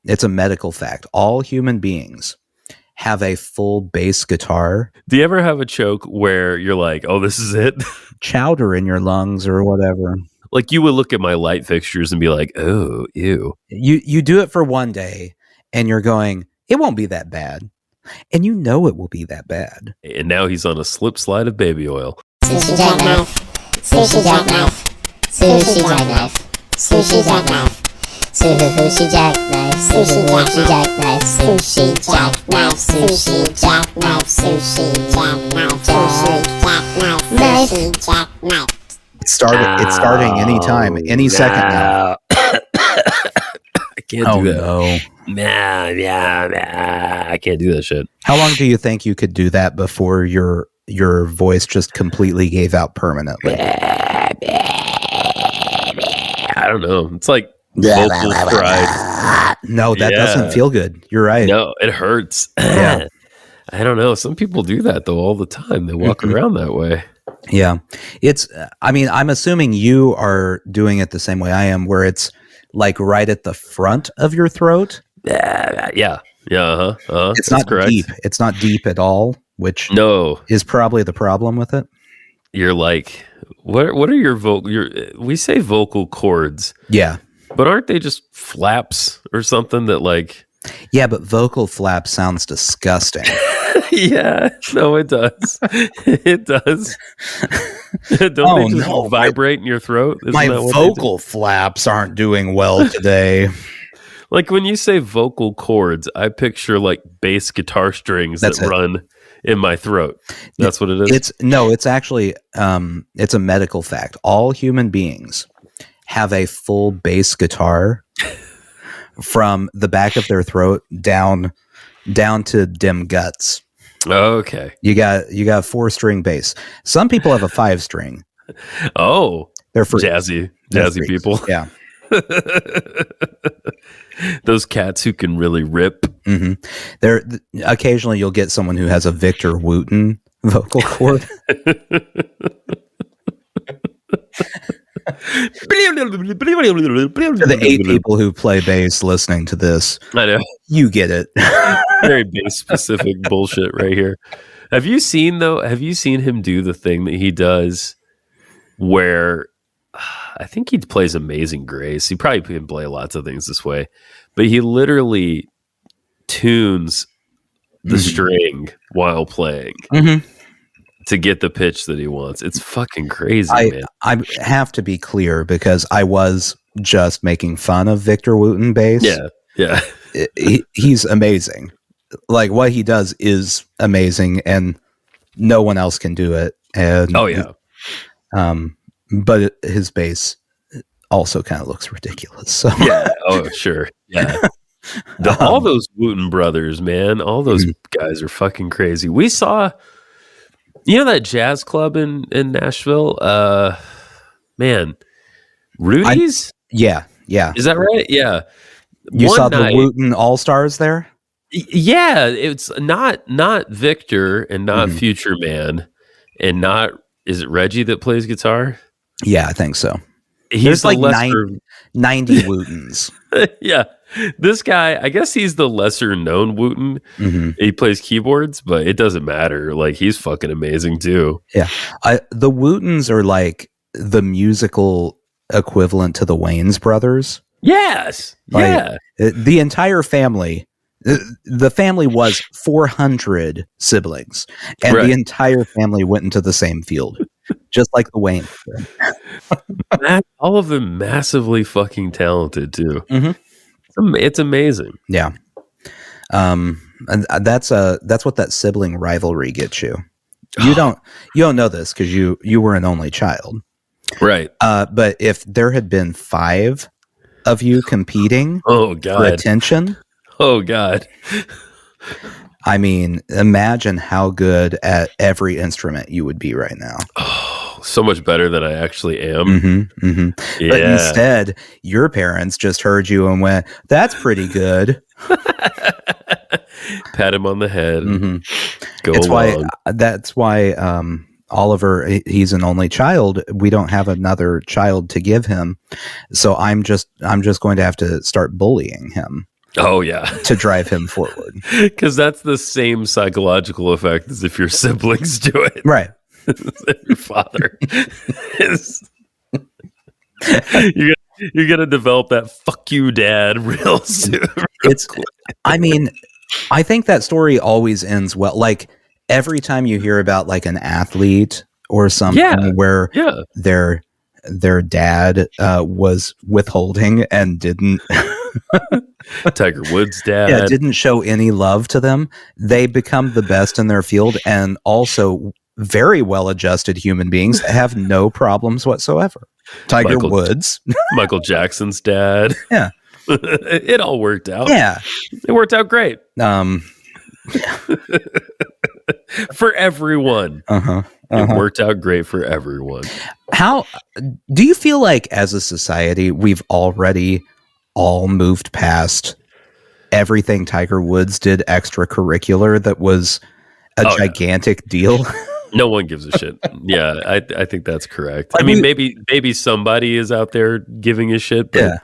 it's a medical fact. All human beings have a full bass guitar. Do you ever have a choke where you're like, oh, this is it? Chowder in your lungs or whatever. Like you would look at my light fixtures and be like, oh, ew. You do it for one day and you're going, it won't be that bad. And you know it will be that bad. And now he's on a slip slide of baby oil. Sushi jackknife. Sushi jackknife. Sushi jackknife. Sushi jackknife. Sushi jackknife. Sushi jackknife. Sushi jackknife. Sushi jackknife. Sushi jackknife. Sushi jackknife. It's starting anytime, any second now. I can't do that. No. Nah, I can't do that shit. How long do you think you could do that before your voice just completely gave out permanently? I don't know. It's like vocal fry. No, that doesn't feel good. You're right. No, it hurts. Yeah. I don't know. Some people do that though all the time. They walk around that way. Yeah. I'm assuming you are doing it the same way I am, where it's like right at the front of your throat. Yeah. It's not correct. deep. It's not deep at all, which No. is probably the problem with it. You're like, what are your we say vocal cords. Yeah. But aren't they just flaps or something that like... Yeah, but vocal flap sounds disgusting. Yeah, no, it does. It does. Don't they just vibrate in your throat? Isn't my that what vocal flaps aren't doing well today. Like when you say vocal cords, I picture like bass guitar strings that run in my throat. That's what it is? It's actually, it's a medical fact. All human beings have a full bass guitar from the back of their throat down to dim guts. Okay. You got 4-string bass. Some people have a 5-string. Oh, they're for jazzy people. Yeah. Those cats who can really rip. Mm-hmm. Occasionally you'll get someone who has a Victor Wooten vocal cord. For the 8 people who play bass listening to this, I know you get it. Very bass specific bullshit right here. Have you seen him do the thing that he does where I think he plays Amazing Grace? He probably can play lots of things this way, but he literally tunes the string while playing to get the pitch that he wants. It's fucking crazy, man. I have to be clear because I was just making fun of Victor Wooten bass. Yeah. He's amazing. Like what he does is amazing, and no one else can do it. And but his bass also kind of looks ridiculous. So yeah. Oh, sure. Yeah. All those Wooten brothers, man. All those guys are fucking crazy. We saw, that jazz club in Nashville. Man, Rudy's. Yeah. Is that right? Yeah. You saw the Wooten All Stars there. Yeah, it's not Victor and not Future Man and not, is it Reggie that plays guitar? Yeah, I think so. There's like 90 Wootens. Yeah. This guy, I guess he's the lesser known Wooten. He plays keyboards, but it doesn't matter. Like he's fucking amazing too. Yeah. The Wootens are like the musical equivalent to the Wayans brothers. Yes. Like, the entire family, the family was 400 siblings, and the entire family went into the same field, just like the Wayans. All of them massively fucking talented too. It's amazing. Yeah. And that's what that sibling rivalry gets you. You don't know this because you were an only child. Right. But if there had been 5 of you competing for attention. Oh God. I mean, imagine how good at every instrument you would be right now. Oh, so much better than I actually am. Yeah. But instead, your parents just heard you and went, "That's pretty good." Pat him on the head. That's why Oliver, he's an only child. We don't have another child to give him, so I'm just going to have to start bullying him. Oh yeah, to drive him forward. because that's the same psychological effect as if your siblings do it. Right. Your father is. You're gonna develop that "fuck you, dad" real soon. I mean, I think that story always ends well. Like every time you hear about like an athlete or something where their dad was withholding and didn't Tiger Woods' dad didn't show any love to them, they become the best in their field and also very well-adjusted human beings that have no problems whatsoever. Tiger Woods. Michael Jackson's dad. Yeah. It all worked out. Yeah. It worked out great. For everyone. It worked out great for everyone. How do you feel like as a society we've already all moved past everything Tiger Woods did extracurricular that was a gigantic deal? No one gives a shit. Yeah, I think that's correct. Like I mean, maybe somebody is out there giving a shit, but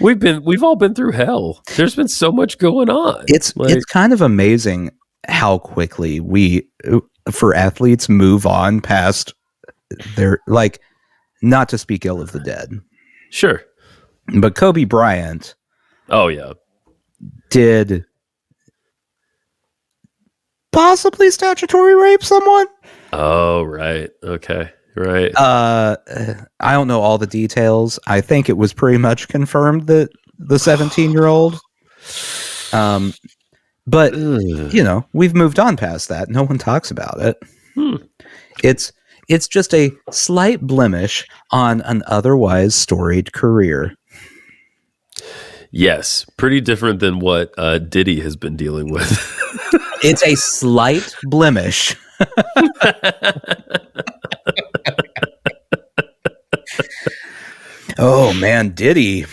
we've all been through hell. There's been so much going on. It's kind of amazing how quickly we, for athletes, move on past their, like, not to speak ill of the dead. Sure. But Kobe Bryant. Oh, yeah. Did possibly statutory rape someone. Oh, right. Okay. Right. I don't know all the details. I think it was pretty much confirmed that the 17-year-old. But you know, we've moved on past that. No one talks about it. It's just a slight blemish on an otherwise storied career. Yes, pretty different than what Diddy has been dealing with. It's a slight blemish. Oh man, Diddy.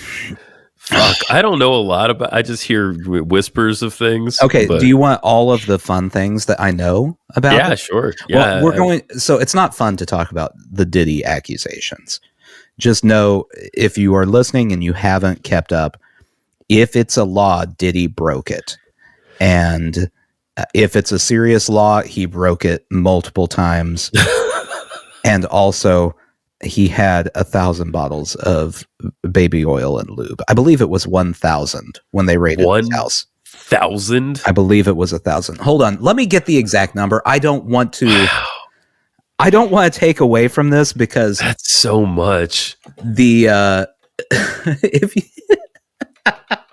Fuck, I don't know a lot about. I just hear whispers of things. Okay, do you want all of the fun things that I know about? Yeah, it? Sure. Yeah, well, we're going. So it's not fun to talk about the Diddy accusations. Just know if you are listening and you haven't kept up, if it's a law, Diddy broke it, and if it's a serious law, he broke it multiple times, and also. He had 1,000 bottles of baby oil and lube. I believe it was 1,000 when they raided his house. 1,000? I believe it was 1,000. Hold on. Let me get the exact number. I don't want to. I don't want to take away from this because that's so much. The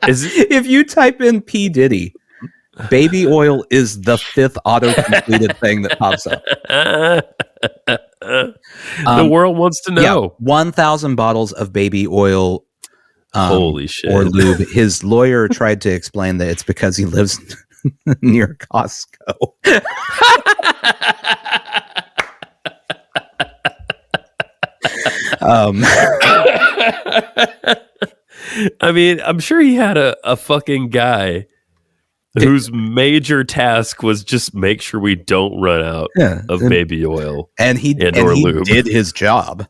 if you type in P Diddy, baby oil is the 5th auto-completed thing that pops up. The world wants to know. Yeah, 1,000 bottles of baby oil. Holy shit. Or lube. His lawyer tried to explain that it's because he lives near Costco. I mean, I'm sure he had a fucking guy whose major task was just make sure we don't run out of baby oil. And he lube. Did his job.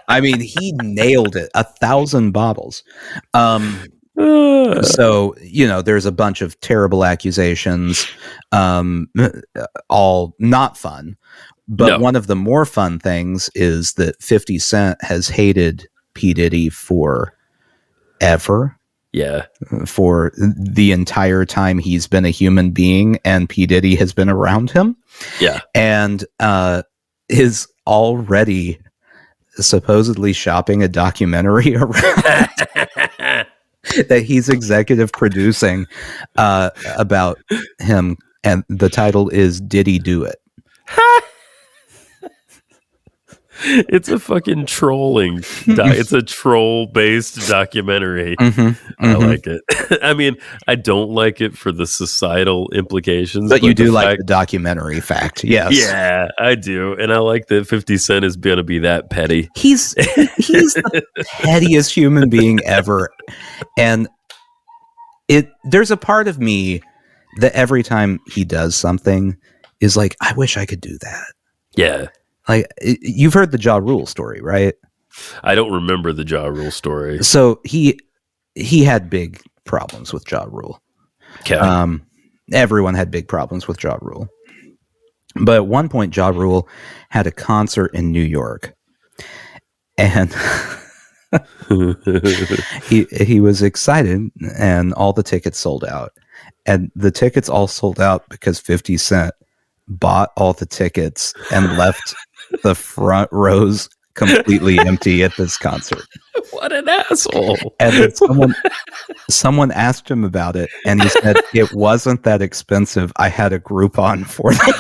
I mean, he nailed it. 1,000 bottles. So, you know, there's a bunch of terrible accusations, all not fun. But one of the more fun things is that 50 Cent has hated P. Diddy forever. Yeah. For the entire time he's been a human being and P. Diddy has been around him. Yeah. And is already supposedly shopping a documentary around that he's executive producing about him. And the title is Diddy Do It? It's a fucking trolling. It's a troll-based documentary. I like it. I mean, I don't like it for the societal implications. But you do like the documentary fact. Yes. Yeah, I do. And I like that 50 Cent is going to be that petty. He's the pettiest human being ever. And there's a part of me that every time he does something is like, I wish I could do that. Yeah. Like, you've heard the Ja Rule story, right? I don't remember the Ja Rule story. So he had big problems with Ja Rule. Okay. Everyone had big problems with Ja Rule. But at one point, Ja Rule had a concert in New York. And he was excited, and all the tickets sold out. And the tickets all sold out because 50 Cent bought all the tickets and left the front rows completely empty at this concert. What an asshole. And then someone asked him about it, and he said, it wasn't that expensive. I had a Groupon for them.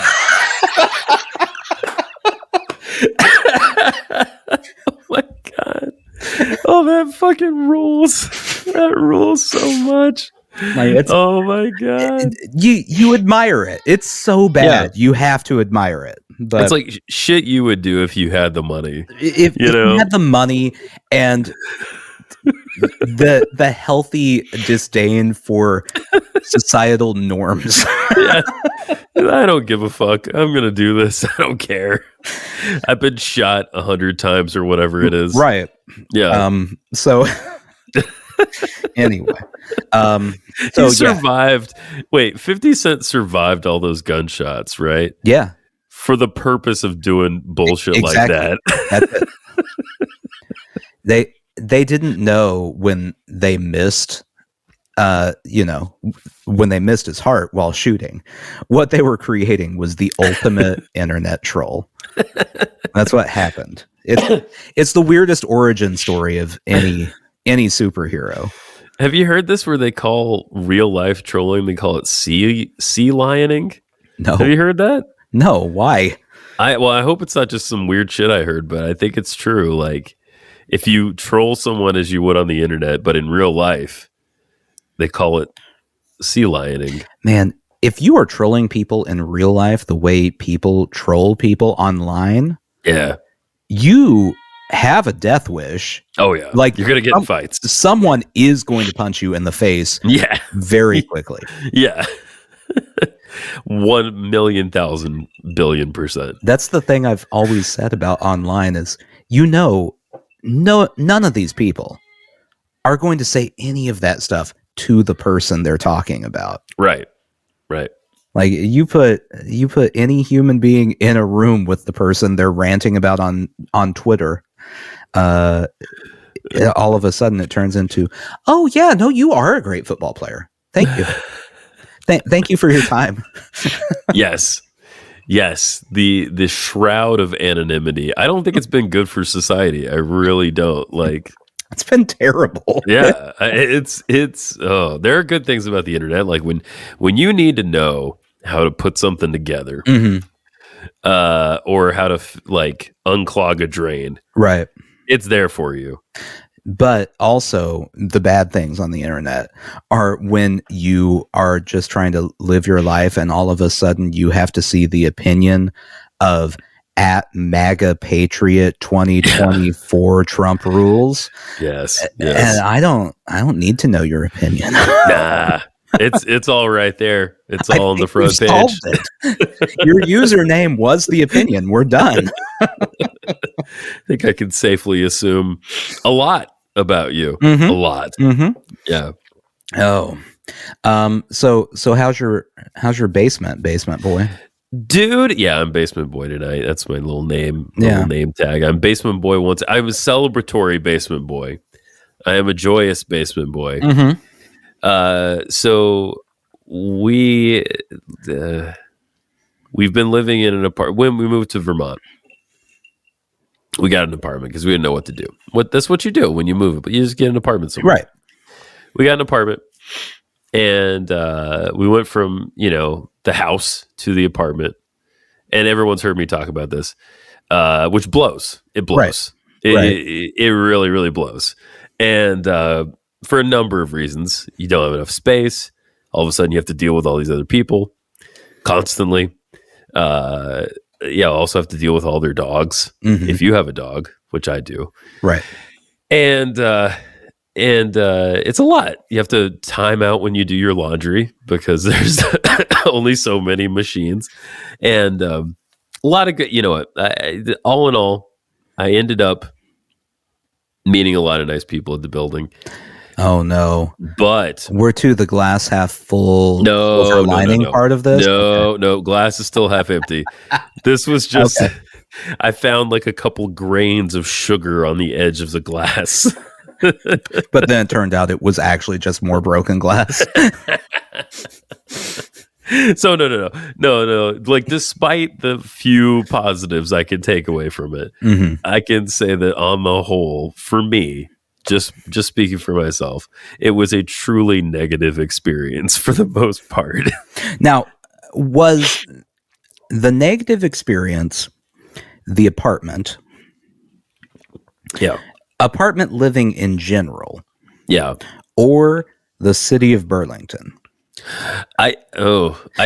Oh my God. Oh, that fucking rules. That rules so much. Oh my God. You admire it. It's so bad. You have to admire it. But it's like shit you would do if you had the money. If you had the money and the healthy disdain for societal norms. Yeah. I don't give a fuck. I'm gonna do this. I don't care. I've been shot 100 times or whatever it is. Right. Yeah. So anyway. He survived. Wait, 50 Cent survived all those gunshots, right? Yeah. For the purpose of doing bullshit like that. That's it. They didn't know when they missed when they missed his heart while shooting. What they were creating was the ultimate internet troll. That's what happened. It's the weirdest origin story of any superhero. Have you heard this where they call real life trolling, they call it sea lioning? No. Have you heard that? No, why? I hope it's not just some weird shit I heard, but I think it's true. Like, if you troll someone as you would on the internet, but in real life, they call it sea lioning. Man, if you are trolling people in real life the way people troll people online, yeah, you have a death wish. Oh yeah, like you're gonna get in fights. Someone is going to punch you in the face. Yeah, very quickly. Yeah. 1,000,000,000,000,000,000%. That's the thing I've always said about online is, none of these people are going to say any of that stuff to the person they're talking about. Right. Like you put any human being in a room with the person they're ranting about on Twitter, all of a sudden it turns into, oh yeah, no, you are a great football player. Thank you. Thank you for your time. Yes. The shroud of anonymity. I don't think it's been good for society. I really don't. Like, it's been terrible. Yeah. It's there are good things about the internet. Like when you need to know how to put something together, mm-hmm. Or how to unclog a drain. Right. It's there for you. But also the bad things on the internet are when you are just trying to live your life and all of a sudden you have to see the opinion of at MAGA Patriot 2024 Trump rules. Yes. And I don't need to know your opinion. Nah. It's all right there. It's all on the front page. Your username was the opinion. We're done. I think I can safely assume a lot about you. Mm-hmm. A lot. Mm-hmm. Yeah. Oh. So how's your basement boy? Dude, yeah, I'm Basement Boy tonight. That's my little name tag. I'm Basement Boy once. I was celebratory Basement Boy. I am a joyous Basement Boy. Mm-hmm. So we've been living in an apartment. When we moved to Vermont, we got an apartment because we didn't know what to do. That's what you do when you move, but you just get an apartment somewhere. Right. We got an apartment, and we went from the house to the apartment, and everyone's heard me talk about this, which blows. It blows. Right. It really, really blows, and for a number of reasons. You don't have enough space. All of a sudden, you have to deal with all these other people constantly. Also have to deal with all their dogs. Mm-hmm. If you have a dog, which I do. Right. And it's a lot. You have to time out when you do your laundry because there's only so many machines. And a lot of good, all in all, I ended up meeting a lot of nice people at the building. Oh no. But We're to the glass half full no, silver lining part of this? No, glass is still half empty. This was just, Okay. I found like a couple grains of sugar on the edge of the glass. But then it turned out it was actually just more broken glass. So no. Like, despite the few positives I can take away from it, Mhm. I can say that on the whole, for me, just speaking for myself, it was a truly negative experience for the most part. Now, was the negative experience the apartment living in general, Yeah. or the city of Burlington? I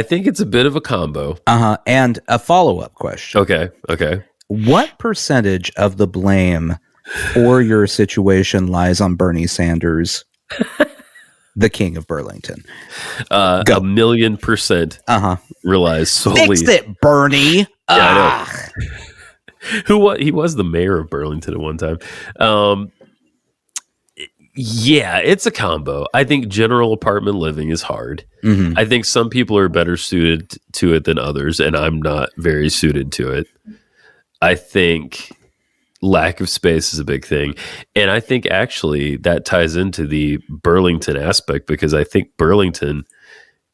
think it's a bit of a combo. And a follow-up question. Okay. What percentage of the blame for your situation lies on Bernie Sanders, the king of Burlington? 1,000,000% relies solely. Fix it, Bernie. Yeah, I know. He was the mayor of Burlington at one time. Yeah, it's a combo. I think general apartment living is hard. Mm-hmm. I think some people are better suited to it than others, and I'm not very suited to it. I think lack of space is a big thing. And I think actually that ties into the Burlington aspect, because I think Burlington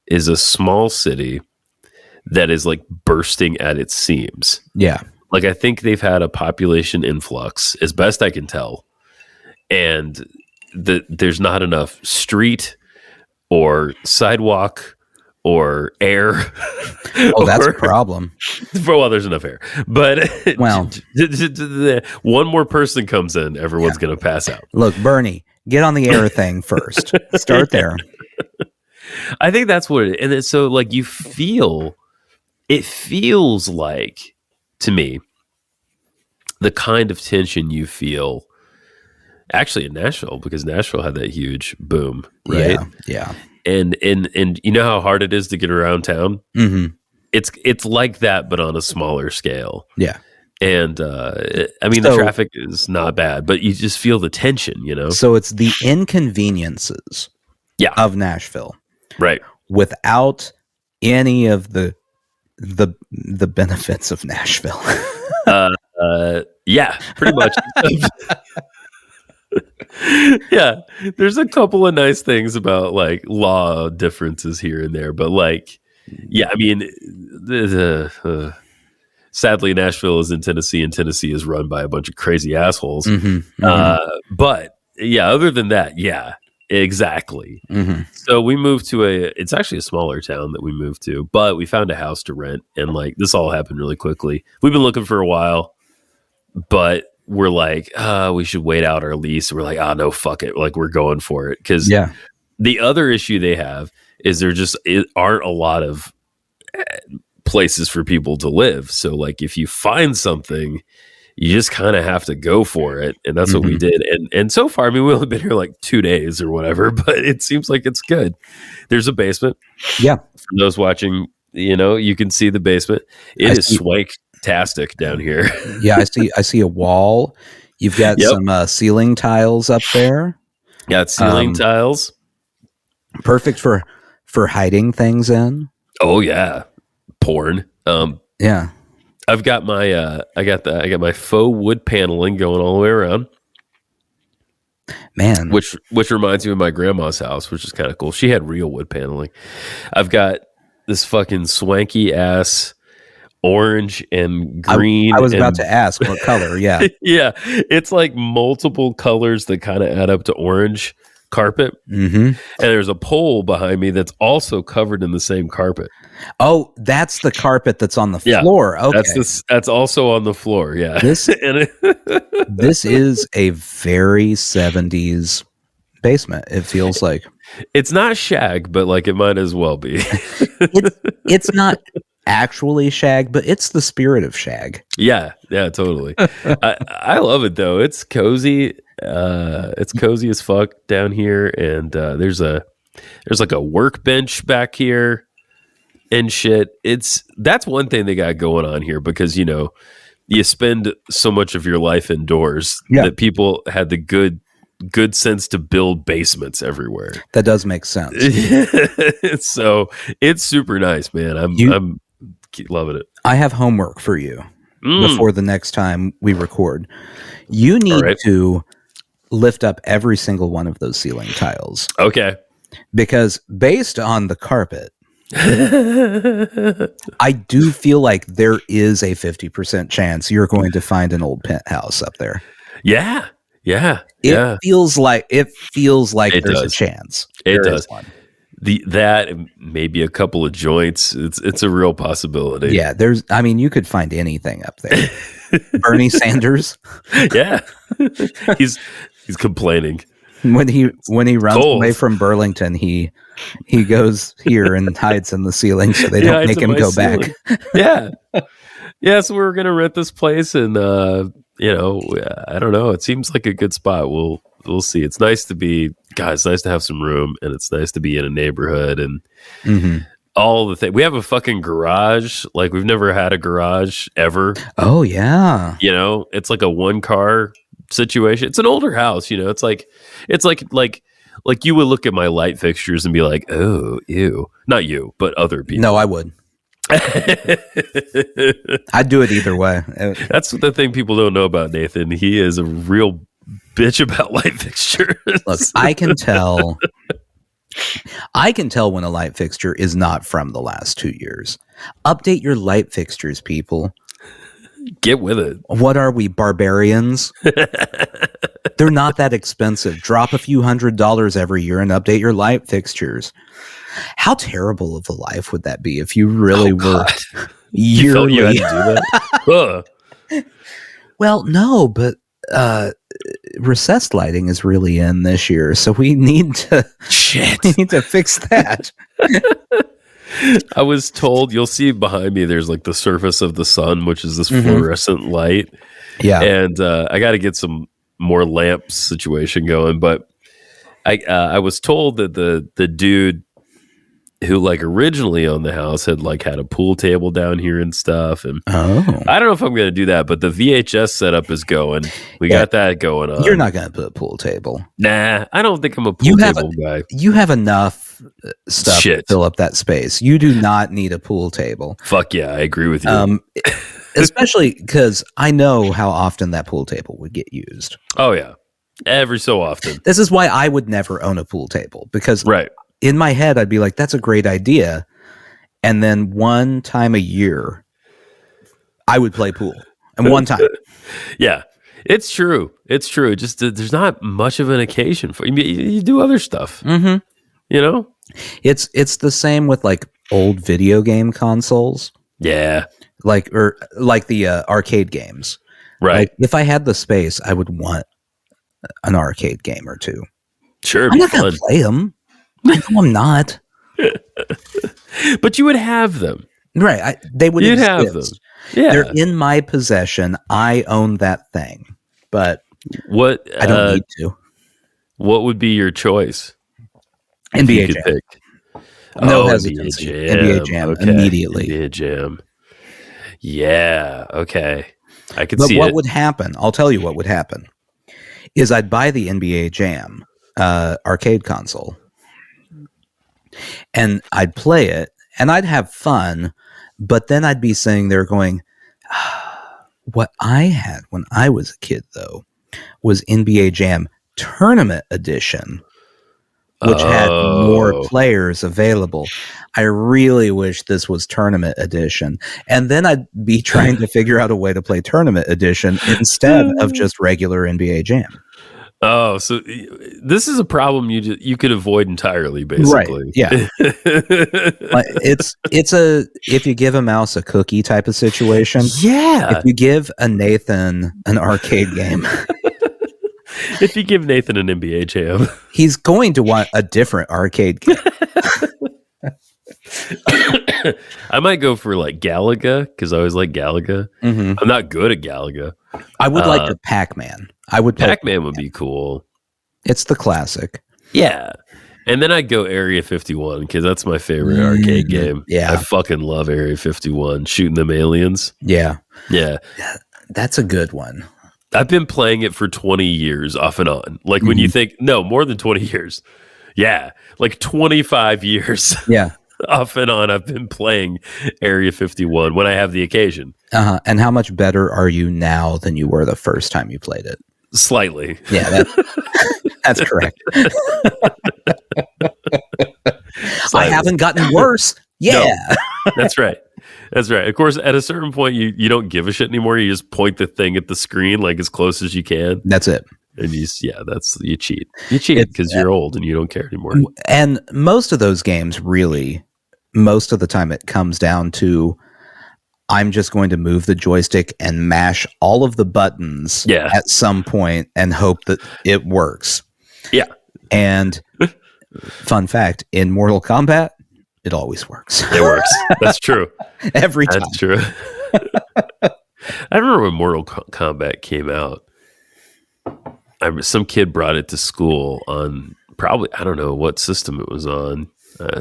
is a small city that is like bursting at its seams. Yeah. Like, I think they've had a population influx, as best I can tell. And there's not enough street or sidewalk or air. Oh, that's a problem. Well, there's enough air, but Well, one more person comes in, everyone's going to pass out. Look, Bernie, get on the air thing first. Start there. I think that's what it is. And it's so, like, it feels like, to me, the kind of tension you feel actually in Nashville, because Nashville had that huge boom, right? Yeah. And you know how hard it is to get around town? Mm-hmm. It's like that, but on a smaller scale. Yeah. And I mean, the traffic is not bad, but you just feel the tension, you know? So it's the inconveniences of Nashville. Right. Without any of the benefits of Nashville. Yeah, pretty much. Yeah, there's a couple of nice things about like law differences here and there, but like, yeah, I mean, sadly, Nashville is in Tennessee, and Tennessee is run by a bunch of crazy assholes. Mm-hmm, mm-hmm. But yeah, other than that, yeah, exactly. Mm-hmm. So we moved to it's actually a smaller town that we moved to, but we found a house to rent, and like this all happened really quickly. We've been looking for a while, but we're like, we should wait out our lease. We're like, no, fuck it. Like, we're going for it. Because the other issue they have is there just aren't a lot of places for people to live. So, like, if you find something, you just kind of have to go for it. And that's what we did. And so far, I mean, we've only been here like 2 days or whatever, but it seems like it's good. There's a basement. Yeah. For those watching, you know, you can see the basement. It is swank-tastic down here. Yeah, I see a wall. You've got some ceiling tiles up there. Got ceiling tiles. Perfect for hiding things in. Oh yeah, porn. Yeah, I've got my I got my faux wood paneling going all the way around. Man, which reminds me of my grandma's house, which is kind of cool. She had real wood paneling. I've got this fucking swanky ass orange and green. I was about to ask what color. Yeah. Yeah. It's like multiple colors that kind of add up to orange carpet. Mm-hmm. And there's a pole behind me that's also covered in the same carpet. Oh, that's the carpet that's on the floor. Okay. That's also on the floor. Yeah. This is a very 70s basement. It feels like it's not shag, but like it might as well be. it's not actually shag, but it's the spirit of shag. Yeah, totally. I love it though. It's cozy. It's cozy as fuck down here, and there's like a workbench back here and shit. That's one thing they got going on here, because you know you spend so much of your life indoors that people had the good good sense to build basements everywhere. That does make sense. So it's super nice, man. I'm keep loving it. I have homework for you before the next time we record. You need to lift up every single one of those ceiling tiles. Okay. Because based on the carpet, I do feel like there is a 50% chance you're going to find an old penthouse up there. Yeah. It feels like there's a chance. It does. That maybe a couple of joints. It's a real possibility. Yeah, you could find anything up there. Bernie Sanders. Yeah. He's complaining. When he runs away from Burlington, he goes here and hides in the ceiling so they don't make him go ceiling. Back. Yeah. So we're gonna rent this place, and I don't know. It seems like a good spot. We'll see. It's nice to be, it's nice to have some room, and it's nice to be in a neighborhood and all the things. We have a fucking garage. Like, we've never had a garage ever. Oh yeah. It's like a 1-car situation. It's an older house. It's like you would look at my light fixtures and be like, oh, ew. Not you, but other people. No, I would. I'd do it either way. That's the thing people don't know about Nathan. He is a real bitch about light fixtures. Look, I can tell when a light fixture is not from the last 2 years. Update your light fixtures, people. Get with it. What are we, barbarians? They're not that expensive. Drop a few $100s every year and update your light fixtures. How terrible of a life would that be if you really were yearly? You had to do that? Well, no, but recessed lighting is really in this year, so we need to fix that. I was told, you'll see behind me, there's like the surface of the sun, which is this fluorescent light. Yeah. And I got to get some more lamp situation going. But I was told that the dude who like originally owned the house had like had a pool table down here and stuff. And I don't know if I'm going to do that, but the VHS setup is going. We got that going on. You're not going to put a pool table. Nah, I don't think I'm a pool table guy. You have enough stuff to fill up that space. You do not need a pool table. Fuck yeah, I agree with you. Especially because I know how often that pool table would get used. Oh yeah, every so often. This is why I would never own a pool table, because in my head I'd be like, that's a great idea, and then one time a year I would play pool, and one time. Yeah, it's true. It's true. Just there's not much of an occasion for you do other stuff. It's the same with like old video game consoles. Yeah. Like the arcade games. Right. Like, if I had the space, I would want an arcade game or two. Sure. I'm not going to play them. No, I'm not. But you would have them. Right. They would You'd exist. have them. Yeah. They're in my possession. I own that thing. But I don't need to. What would be your choice? NBA Jam. Pick? No hesitancy. NBA Jam immediately. NBA Jam. Yeah. Okay. I could see it. But what would happen? I'll tell you what would happen. Is I'd buy the NBA Jam arcade console, and I'd play it, and I'd have fun. But then I'd be sitting there going, what I had when I was a kid, though, was NBA Jam Tournament Edition, which had more players available. I really wish this was Tournament Edition. And then I'd be trying to figure out a way to play Tournament Edition instead of just regular NBA Jam. Oh, so this is a problem you could avoid entirely, basically. Right. Yeah. it's a if you give a mouse a cookie type of situation. Yeah. If you give a Nathan an arcade game. If you give Nathan an NBA Jam, he's going to want a different arcade game. I might go for like Galaga, because I always like Galaga. Mm-hmm. I'm not good at Galaga. I would like the Pac-Man. Pac-Man would be cool. It's the classic. Yeah. And then I'd go Area 51, because that's my favorite arcade game. Yeah. I fucking love Area 51. Shooting them aliens. Yeah. Yeah. That's a good one. I've been playing it for 20 years off and on. Like when you think, no, more than 20 years. Yeah, like 25 years. Yeah. Off and on, I've been playing Area 51 when I have the occasion. And how much better are you now than you were the first time you played it? Slightly. Yeah, that's correct. I haven't gotten worse. Yeah. No, that's right. That's right. Of course, at a certain point, you don't give a shit anymore. You just point the thing at the screen like as close as you can. That's it. And you cheat. You cheat because you're old and you don't care anymore. And most of those games, really, most of the time, it comes down to I'm just going to move the joystick and mash all of the buttons at some point and hope that it works. Yeah. And fun fact, in Mortal Kombat, it always works. It works. That's true. Every time. That's true. I remember when Mortal Kombat came out. Some kid brought it to school on probably, I don't know what system it was on,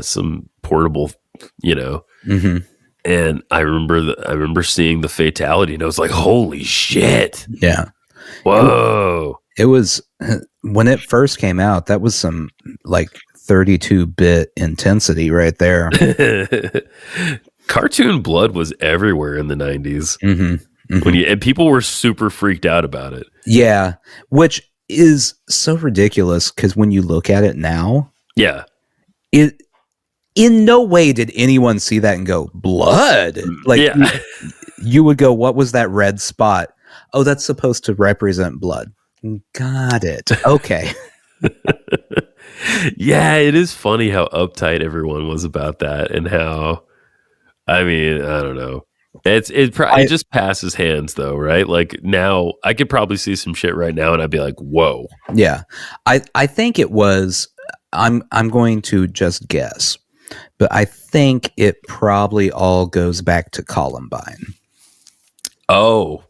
some portable, Mm-hmm. And I remember seeing the fatality, and I was like, "Holy shit!" Yeah. Whoa. It was when it first came out. That was some like 32-bit intensity right there. Cartoon blood was everywhere in the 90s. Mm-hmm. Mm-hmm. And people were super freaked out about it. Yeah, which is so ridiculous because when you look at it now, it in no way did anyone see that and go blood. Like you would go, what was that red spot? Oh, that's supposed to represent blood. Got it. Okay. Yeah, it is funny how uptight everyone was about that, and how, I mean, I don't know. It just passes hands though, right? Like now I could probably see some shit right now and I'd be like, whoa. Yeah. I think it was, I'm going to just guess, but I think it probably all goes back to Columbine. Oh,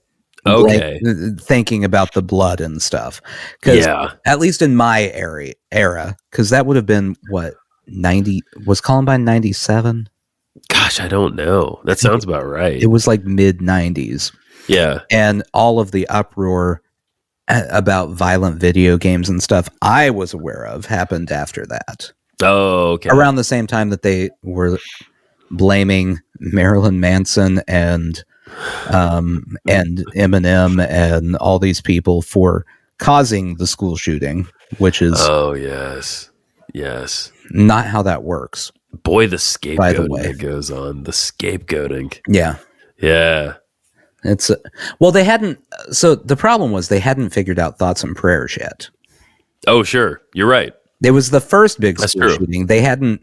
okay. Like, thinking about the blood and stuff. Because at least in my era, because that would have been what, 90, was Columbine 97? Gosh, I don't know. That sounds about right. It was like mid 90s. Yeah. And all of the uproar about violent video games and stuff I was aware of happened after that. Oh, okay. Around the same time that they were blaming Marilyn Manson and Eminem and all these people for causing the school shooting, which is yes, not how that works. Boy, the scapegoating that goes on. The scapegoating. Yeah. It's well, they hadn't. So the problem was they hadn't figured out thoughts and prayers yet. Oh, sure, you're right. It was the first big school shooting. They hadn't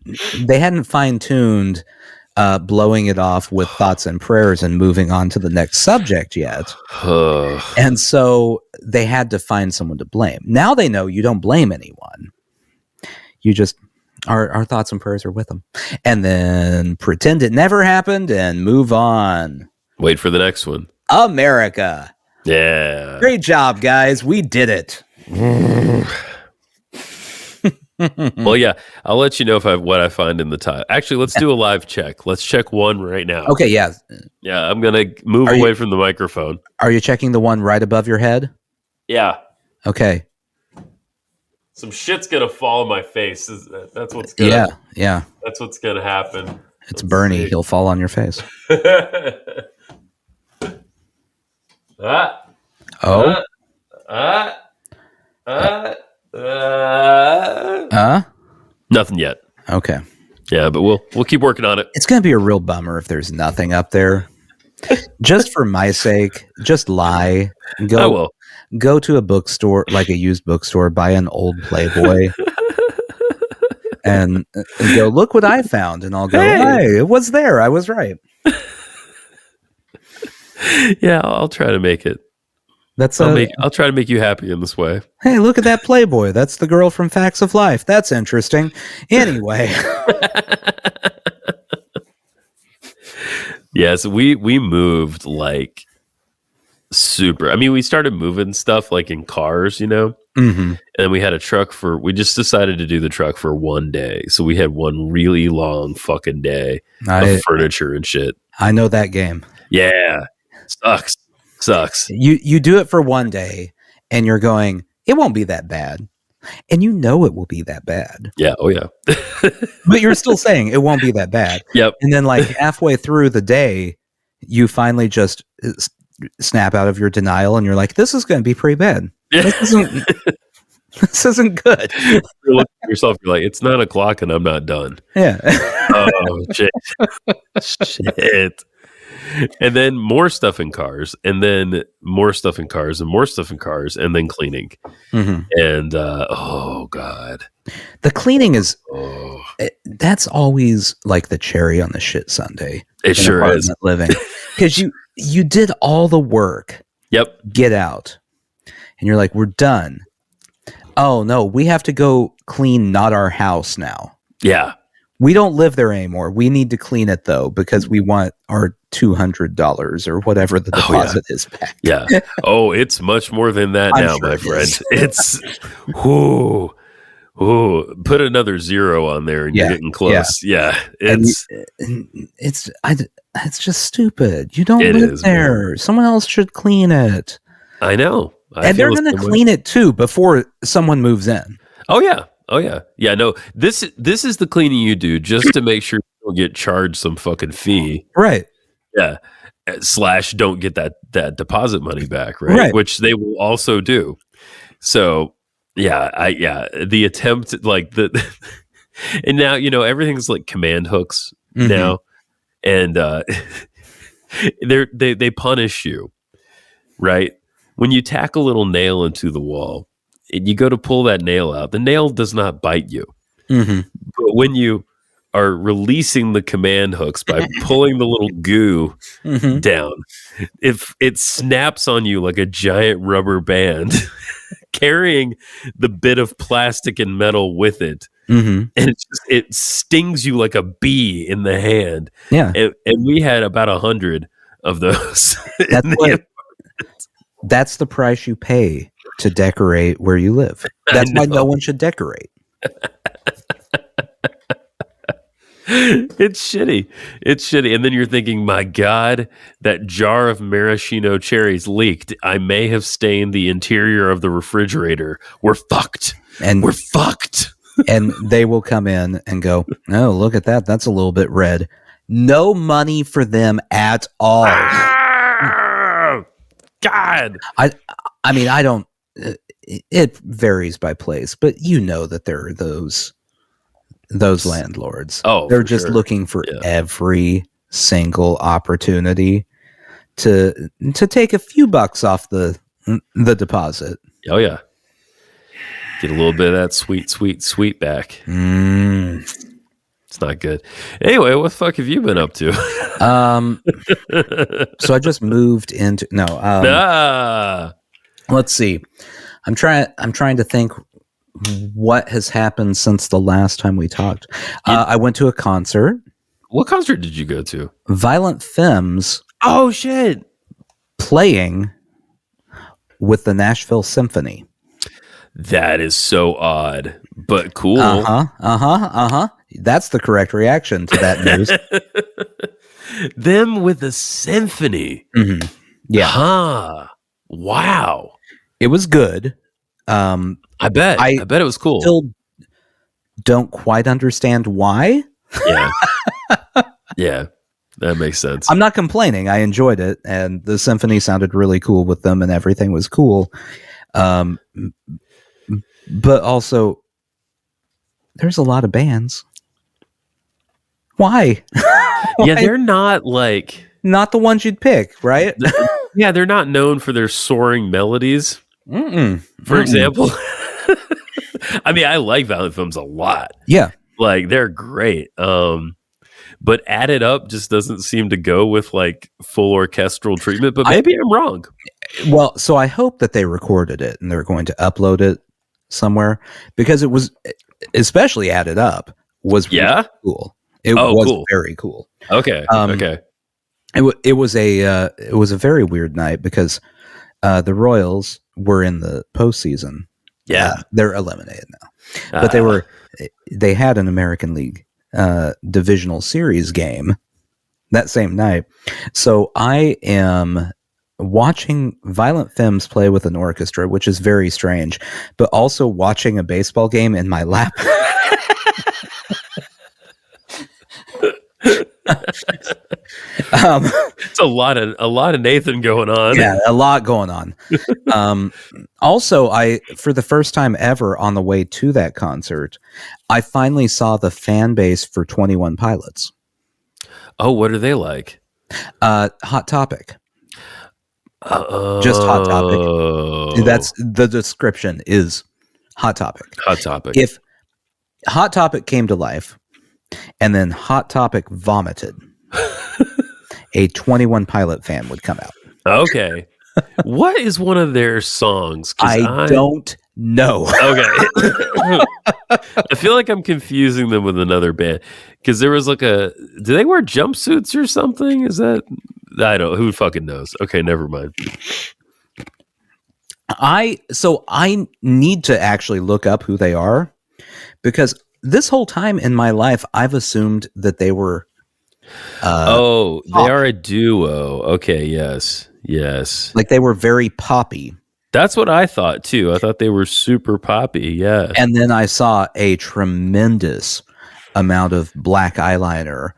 fine-tuned blowing it off with thoughts and prayers and moving on to the next subject yet. And so they had to find someone to blame. Now they know you don't blame anyone. You just our thoughts and prayers are with them, and then pretend it never happened and move on. Wait for the next one. America. Yeah. Great job, guys. We did it. Well, yeah, I'll let you know what I find in the title. Actually, let's do a live check. Let's check one right now. Okay, yeah. Yeah, I'm going to move away from the microphone. Are you checking the one right above your head? Yeah. Okay. Some shit's going to fall on my face. That's what's going to Yeah. That's what's going to happen. It's Bernie. He'll fall on your face. Nothing yet. Okay. Yeah, but we'll keep working on it. It's going to be a real bummer if there's nothing up there. Just for my sake, just lie. Go to a bookstore, like a used bookstore, buy an old Playboy, and go, look what I found, and I'll go, hey, it was there. I was right. Yeah, I'll try to make it. I'll try to make you happy in this way. Hey, look at that Playboy. That's the girl from Facts of Life. That's interesting. Anyway. Yeah, so we moved like super. I mean, we started moving stuff like in cars, Mm-hmm. And we had a truck we just decided to do the truck for one day. So we had one really long fucking day of furniture and shit. I know that game. Yeah. Sucks. Sucks. You do it for one day, and you're going, it won't be that bad, and you know it will be that bad. Yeah. Oh yeah. But you're still saying it won't be that bad. Yep. And then like halfway through the day, you finally just snap out of your denial, and you're like, this is going to be pretty bad. Yeah. This isn't good. You're looking at yourself. You're like, it's 9 o'clock and I'm not done. Yeah. Oh shit. Shit. And then more stuff in cars, and then more stuff in cars, and more stuff in cars, and then cleaning. Mm-hmm. And oh god, the cleaning is that's always like the cherry on the shit sundae. It sure is. Living, because you did all the work. Yep. Get out, and you're like, we're done. Oh no, we have to go clean not our house now. Yeah. We don't live there anymore. We need to clean it though, because we want our $200 or whatever the deposit is back. Yeah. Oh, it's much more than that now, sure my friend. It's put another 0 on there and you're getting close. Yeah. It's just stupid. You don't live there. Man. Someone else should clean it. I know. And they're going to clean it too before someone moves in. Oh yeah. Oh yeah. Yeah, no. This is the cleaning you do just to make sure you don't get charged some fucking fee. Right. Yeah. / don't get that deposit money back, right? Which they will also do. So, the attempt like and now, everything's like command hooks now, and they punish you, right? When you tack a little nail into the wall and you go to pull that nail out, the nail does not bite you. Mm-hmm. But when you are releasing the command hooks by pulling the little goo down, if it snaps on you like a giant rubber band, carrying the bit of plastic and metal with it, and it stings you like a bee in the hand. Yeah, and we had about 100 of those. That's the price you pay to decorate where you live. That's why no one should decorate. It's shitty. And then you're thinking, my God, that jar of maraschino cherries leaked. I may have stained the interior of the refrigerator. We're fucked. And we're fucked. And they will come in and go, oh, look at that. That's a little bit red. No money for them at all. God. I mean, I don't, it varies by place, but you know that there are those landlords. Oh, they're just looking for every single opportunity to take a few bucks off the deposit. Oh yeah. Get a little bit of that sweet back. It's not good. Anyway, what the fuck have you been up to? So I just moved into let's see. I'm trying to think what has happened since the last time we talked. I went to a concert. What concert did you go to? Violent Femmes. Oh shit! Playing with the Nashville Symphony. That is so odd, but cool. That's the correct reaction to that news. Them with the symphony. Mm-hmm. Yeah. Huh. Wow. It was good. I bet it was cool. Still don't quite understand why. Yeah. Yeah. That makes sense. I'm not complaining. I enjoyed it, and the symphony sounded really cool with them, and everything was cool. But also, there's a lot of bands. Why? Yeah, they're not like... Not the ones you'd pick, right? Yeah, they're not known for their soaring melodies. For example. I mean, I like Violent Femmes a lot. Yeah. Like, they're great. But Added Up just doesn't seem to go with like full orchestral treatment, but maybe I'm wrong. Well, so I hope that they recorded it and they're going to upload it somewhere, because it was, especially Added Up, was really cool. It was cool. Very cool. Okay. Okay. It was a very weird night because the Royals were in the postseason. Yeah, they're eliminated now, but they had an American League divisional series game that same night. So I am watching Violent Femmes play with an orchestra, which is very strange, but also watching a baseball game in my lap. It's a lot of Nathan going on. Yeah, a lot going on. Also, for the first time ever on the way to that concert, I finally saw the fan base for 21 Pilots. Oh, what are they like? Hot Topic. Just Hot Topic. That's the description is Hot Topic. Hot Topic. If Hot Topic came to life and then Hot Topic vomited, a 21 Pilot fan would come out. Okay. What is one of their songs? I don't know. Okay. I feel like I'm confusing them with another band because there was like do they wear jumpsuits or something? Is that, I don't, who fucking knows? Okay, never mind. I need to actually look up who they are because this whole time in my life, I've assumed that they were. They are a duo. Okay, yes. Like they were very poppy. That's what I thought too. I thought they were super poppy. Yeah. And then I saw a tremendous amount of black eyeliner.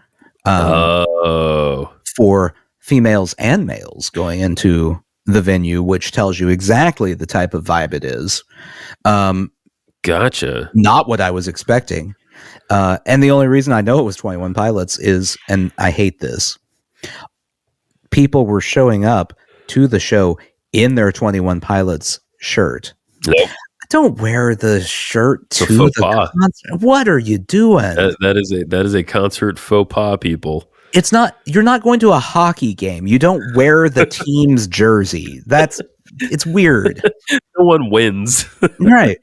For females and males going into the venue, which tells you exactly the type of vibe it is. Gotcha. Not what I was expecting. And the only reason I know it was 21 Pilots is, and I hate this, people were showing up to the show in their 21 Pilots shirt. Nope. Don't wear the shirt to the concert. What are you doing? That is a concert faux pas, people. It's not. You're not going to a hockey game. You don't wear the team's jersey. It's weird. No one wins. Right.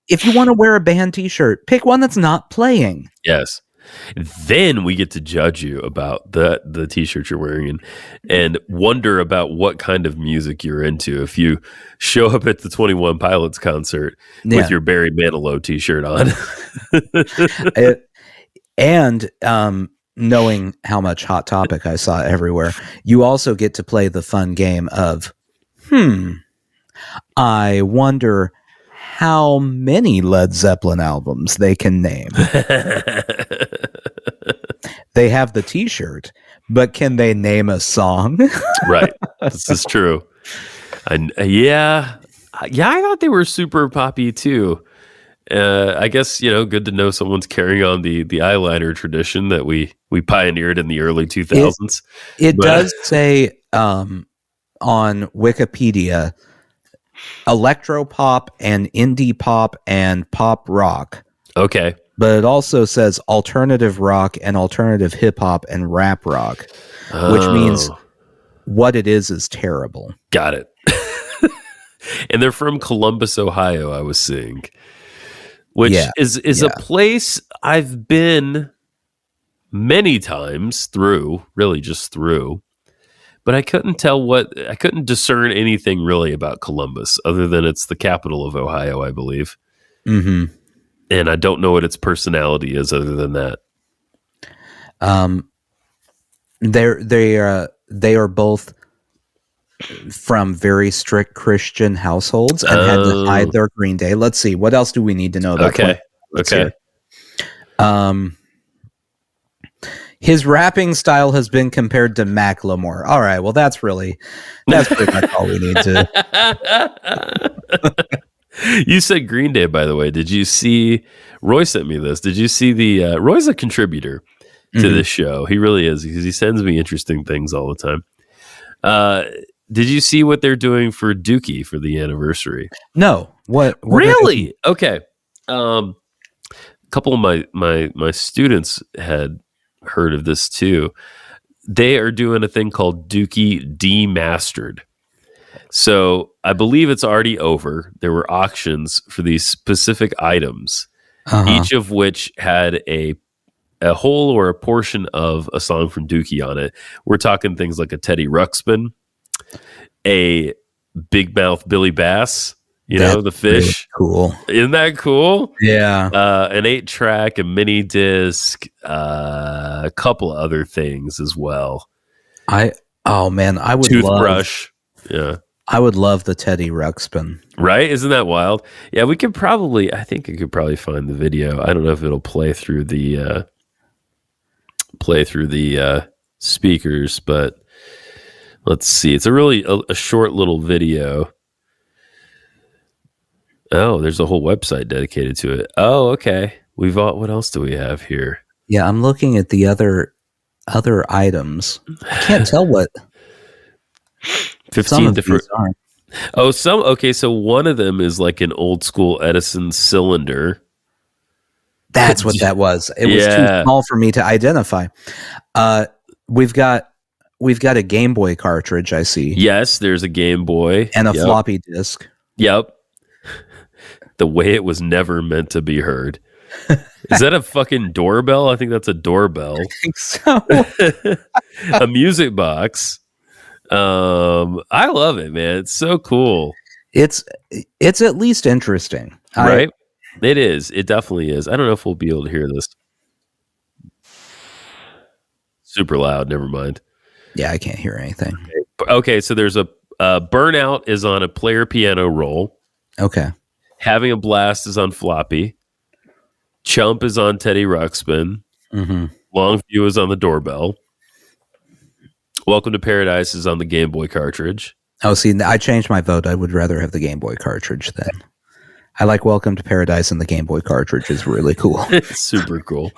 If you want to wear a band T-shirt, pick one that's not playing. Yes. Then we get to judge you about the T-shirt you're wearing and wonder about what kind of music you're into. If you show up at the 21 Pilots concert with your Barry Manilow T-shirt on. And knowing how much Hot Topic I saw everywhere, you also get to play the fun game of, I wonder how many Led Zeppelin albums they can name. They have the T-shirt, but can they name a song? Right. This is true. Yeah, I thought they were super poppy too. I guess, good to know someone's carrying on the eyeliner tradition that we pioneered in the early 2000s. It does say on Wikipedia, electropop and indie pop and pop rock. Okay. But it also says alternative rock and alternative hip hop and rap rock, which means what it is terrible. Got it. And they're from Columbus, Ohio, I was seeing, which is a place I've been many times through, but I couldn't discern anything really about Columbus other than it's the capital of Ohio, I believe. Mm-hmm. And I don't know what its personality is other than that. They are both from very strict Christian households and had to hide their Green Day. Let's see. What else do we need to know about Okay. His rapping style has been compared to Macklemore. All right. Well, that's pretty much all we need to. You said Green Day, by the way. Did you see? Roy sent me this. Did you see the? Roy's a contributor to this show. He really is because he sends me interesting things all the time. Did you see what they're doing for Dookie for the anniversary? No. What really? Okay. A couple of my students had heard of this too. They are doing a thing called Dookie Demastered. So I believe it's already over. There were auctions for these specific items, each of which had a whole or a portion of a song from Dookie on it. We're talking things like a Teddy Ruxpin, a Big Mouth Billy Bass, the fish. Really cool. Isn't that cool? Yeah. An 8-track, a mini disc, a couple other things as well. Oh man, Toothbrush. Yeah. I would love the Teddy Ruxpin. Right? Isn't that wild? Yeah, I think I could probably find the video. I don't know if it'll play through the speakers, but let's see. It's a short little video. Oh, there's a whole website dedicated to it. Oh, okay. What else do we have here? Yeah, I'm looking at the other items. I can't tell what 15 different. Oh, okay, so one of them is like an old school Edison cylinder. That's what that was. It was too small for me to identify. We've got a Game Boy cartridge, I see. Yes, there's a Game Boy. And a floppy disk. Yep. The way it was never meant to be heard. Is that a fucking doorbell? I think that's a doorbell. I think so. A music box. I love it, man. It's so cool. It's at least interesting. Right? It is. It definitely is. I don't know if we'll be able to hear this. Super loud. Never mind. Yeah, I can't hear anything. Okay, so there's a Burnout is on a player piano roll. Okay. Having a Blast is on floppy. Chump is on Teddy Ruxpin. Mm-hmm. Longview is on the doorbell. Welcome to Paradise is on the Game Boy cartridge. Oh, see, I changed my vote. I would rather have the Game Boy cartridge then. I like Welcome to Paradise, and the Game Boy cartridge is really cool. It's super cool.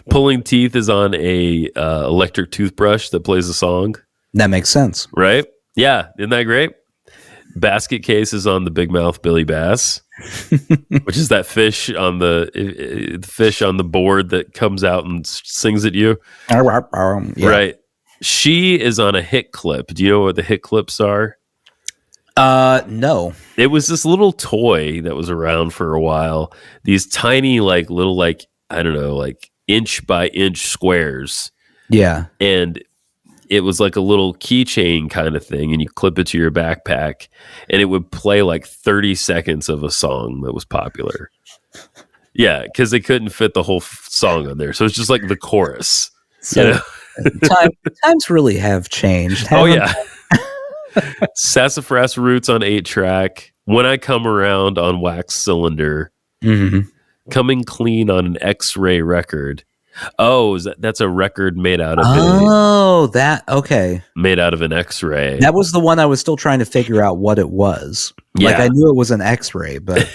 Pulling Teeth is on a electric toothbrush that plays a song. That makes sense. Right? Yeah. Isn't that great? Basket Case is on the Big Mouth Billy Bass, which is that fish on the board that comes out and sings at you. Yeah. Right. She is on a hit clip. Do you know what the hit clips are? No. It was this little toy that was around for a while. These tiny, little, I don't know, inch by inch squares. Yeah. And it was like a little keychain kind of thing, and you clip it to your backpack, and it would play 30 seconds of a song that was popular. Yeah, because they couldn't fit the whole song on there. So it's just like the chorus. So times really have changed. Oh, yeah. Sassafras Roots on 8-track. When I Come Around on Wax Cylinder. Mm-hmm. Coming Clean on an X-Ray record. Oh, that's a record made out of okay. Made out of an X-ray. That was the one I was still trying to figure out what it was. Yeah. I knew it was an X-ray, but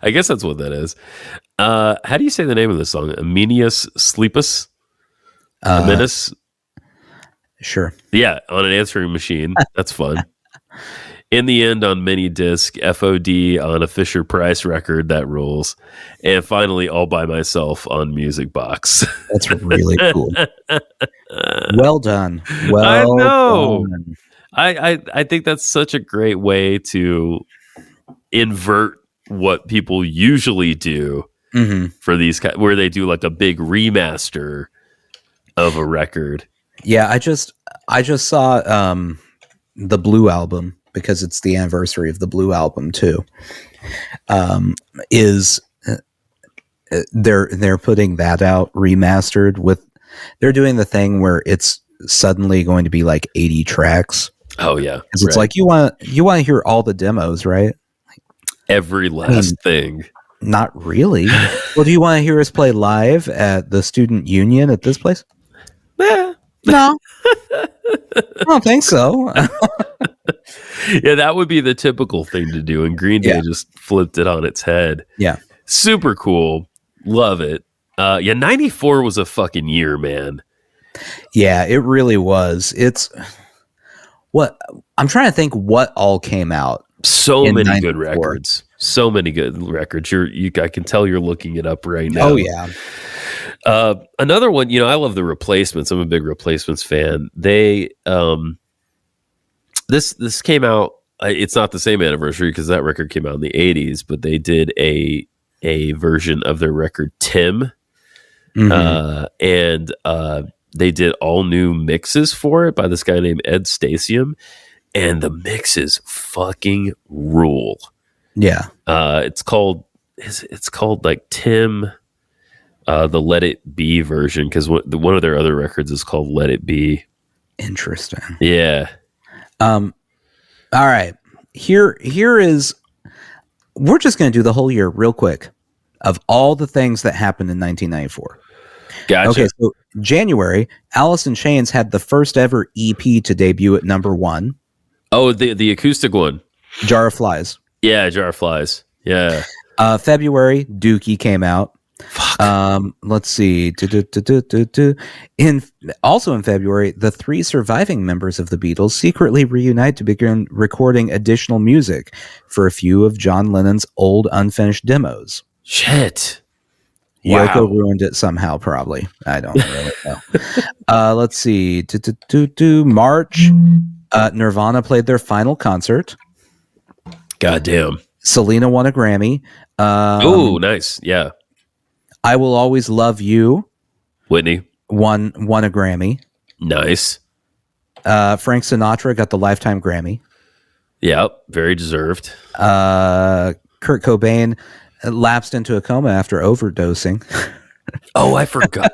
I guess that's what that is. How do you say the name of the song? Amenius Sleepus? Amenus? Sure. Yeah, on an answering machine. That's fun. In the End on mini disc, FOD on a Fisher Price record, that rules. And finally, All by Myself on Music Box. That's really cool. Well done. I know. Done. I think that's such a great way to invert what people usually do for these where they do a big remaster of a record. Yeah, I just saw the Blue Album, because it's the anniversary of the Blue Album too. They're putting that out remastered they're doing the thing where it's suddenly going to be 80 tracks. Oh yeah, because it's you want to hear all the demos, right? Every last thing. Not really. Well, do you want to hear us play live at the Student Union at this place? No. I don't think so. Yeah, that would be the typical thing to do, and Green Day just flipped it on its head. Yeah. Super cool. Love it. 94 was a fucking year, man. Yeah, it really was. I'm trying to think what all came out. So many 94. good records. So many good records. I can tell you're looking it up right now. Oh yeah. Another one, I love the Replacements. I'm a big Replacements fan. They this came out. It's not the same anniversary because that record came out in the 80s, but they did a version of their record Tim, and they did all new mixes for it by this guy named Ed Stasium, and the mixes fucking rule. Yeah. It's called Tim, the Let It Be version, because one of their other records is called Let It Be. Interesting. Yeah. All right. Here is. We're just going to do the whole year real quick of all the things that happened in 1994. Gotcha. Okay, so January, Alice in Chains had the first ever EP to debut at #1. Oh, the acoustic one. Jar of Flies. Yeah, Jar of Flies. Yeah. February, Dookie came out. Fuck. Let's see. Also in February, the 3 surviving members of the Beatles secretly reunite to begin recording additional music for a few of John Lennon's old unfinished demos. Shit. Yoko Wow. ruined it somehow, probably. I don't really know. Let's see. March, Nirvana played their final concert. Goddamn. Selena won a Grammy. Oh, nice. Yeah. I Will Always Love You Whitney. won a Grammy. Nice. Frank Sinatra got the Lifetime Grammy. Yeah. Very deserved. Kurt Cobain lapsed into a coma after overdosing. Oh, I forgot.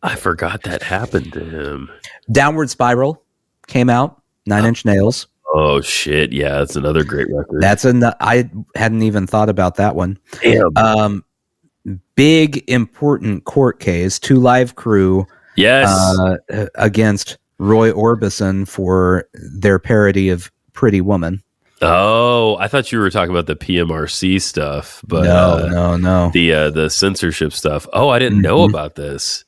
I forgot that happened to him. Downward Spiral came out. 9 Inch Nails. Oh shit! Yeah, that's another great record. I hadn't even thought about that one. Damn. Big important court case. 2 Live Crew. Yes. Against Roy Orbison for their parody of Pretty Woman. Oh, I thought you were talking about the PMRC stuff, but no. The censorship stuff. Oh, I didn't know about this.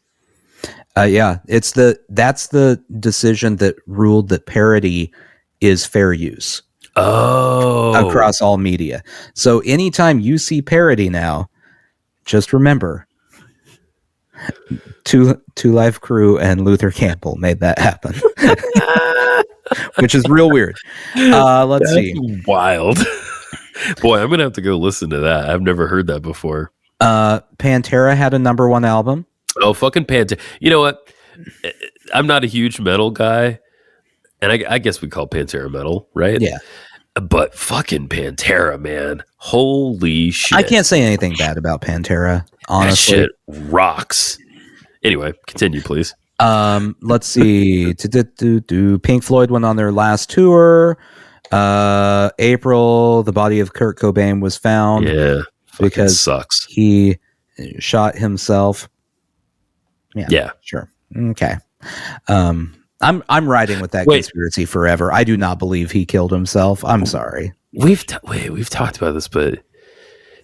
Yeah, that's the decision that ruled that parody is fair use. Oh, across all media. So anytime you see parody now, just remember, Two Live Crew and Luther Campbell made that happen, which is real weird. Let's see. Wild. Boy, I'm gonna have to go listen to that. I've never heard that before. Pantera had a #1 album. Oh, fucking Pantera. You know what? I'm not a huge metal guy, and I guess we call Pantera metal, right? Yeah. But fucking Pantera, man. Holy shit. I can't say anything bad about Pantera, honestly. That shit rocks. Anyway, continue, please. Let's see. Pink Floyd went on their last tour. April, the body of Kurt Cobain was found. Yeah. Because sucks. He shot himself. Yeah. Sure. Okay. I'm riding with that conspiracy forever. I do not believe he killed himself. I'm sorry. We've talked about this, but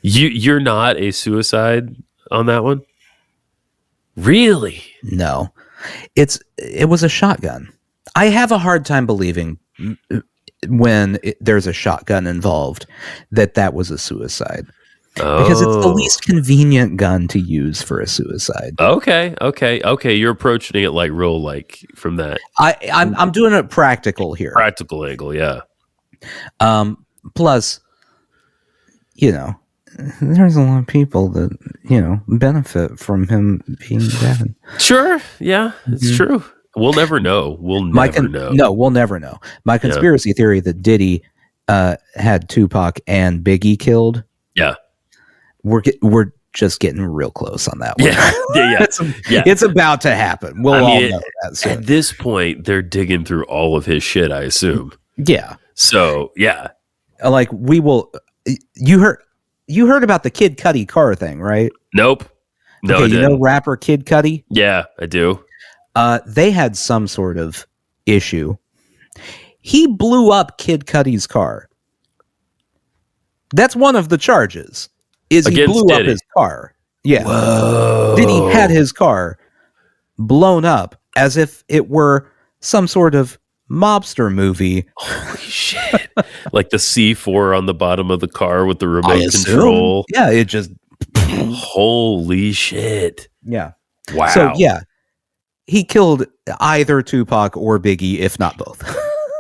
you're not a suicide on that one? Really? No. It was a shotgun. I have a hard time believing when there's a shotgun involved that was a suicide. Because it's the least convenient gun to use for a suicide. Okay. You're approaching it like real, like from that. I'm doing it practical here. Practical angle, yeah. Plus, there's a lot of people that benefit from him being dead. Sure, yeah, it's true. We'll never know. We'll never know. No, we'll never know. My conspiracy theory that Diddy had Tupac and Biggie killed. Yeah. We're just getting real close on that one. Yeah. It's about to happen. We'll all know that soon. At this point, they're digging through all of his shit, I assume. Yeah. So, yeah. Like we will. You heard about the Kid Cudi car thing, right? Nope. No, okay, you know rapper Kid Cudi? Yeah, I do. They had some sort of issue. He blew up Kid Cudi's car. That's one of the charges. He blew up his car. Yeah. Whoa. Diddy had his car blown up as if it were some sort of mobster movie. Holy shit. Like the C4 on the bottom of the car with the remote control. Yeah, it just... Holy shit. Yeah. Wow. So, yeah. He killed either Tupac or Biggie, if not both.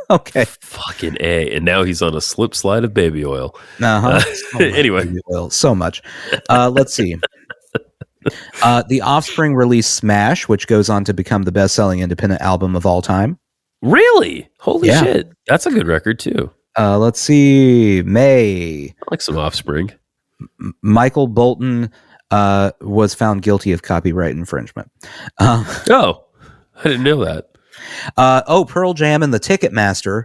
Okay. Fucking A. And now he's on a slip slide of baby oil. Anyway. Baby oil. So much. Let's see. The Offspring released Smash, which goes on to become the best-selling independent album of all time. Really? Holy shit. That's a good record, too. Let's see. May. I like some Offspring. Michael Bolton was found guilty of copyright infringement. I didn't know that. Pearl Jam and the Ticketmaster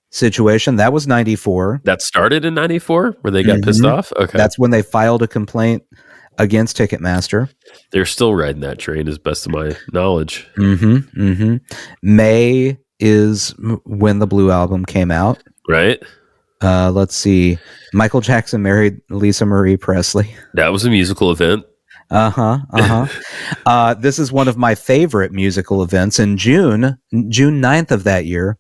situation. That was 94. That started in 94 where they got pissed off? Okay. That's when they filed a complaint against Ticketmaster. They're still riding that train as best of my knowledge. May is when the Blue Album came out. Right? Let's see. Michael Jackson married Lisa Marie Presley. That was a musical event. This is one of my favorite musical events. In June 9th of that year,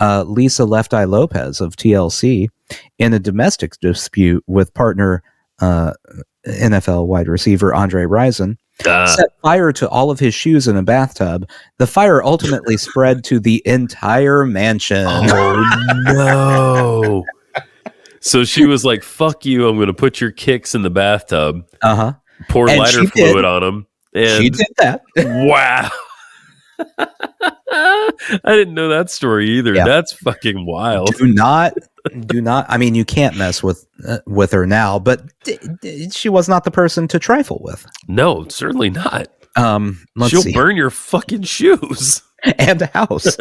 Lisa Left Eye Lopez of TLC, in a domestic dispute with partner NFL wide receiver Andre Rison, set fire to all of his shoes in a bathtub. The fire ultimately spread to the entire mansion. Oh, no. So she was like, fuck you, I'm going to put your kicks in the bathtub. Pour And lighter fluid on them. And she did that. Wow. I didn't know that story either. Yeah. That's fucking wild. Do not. I mean, you can't mess with her now, but she was not the person to trifle with. No, certainly not. She'll burn your fucking shoes. And a house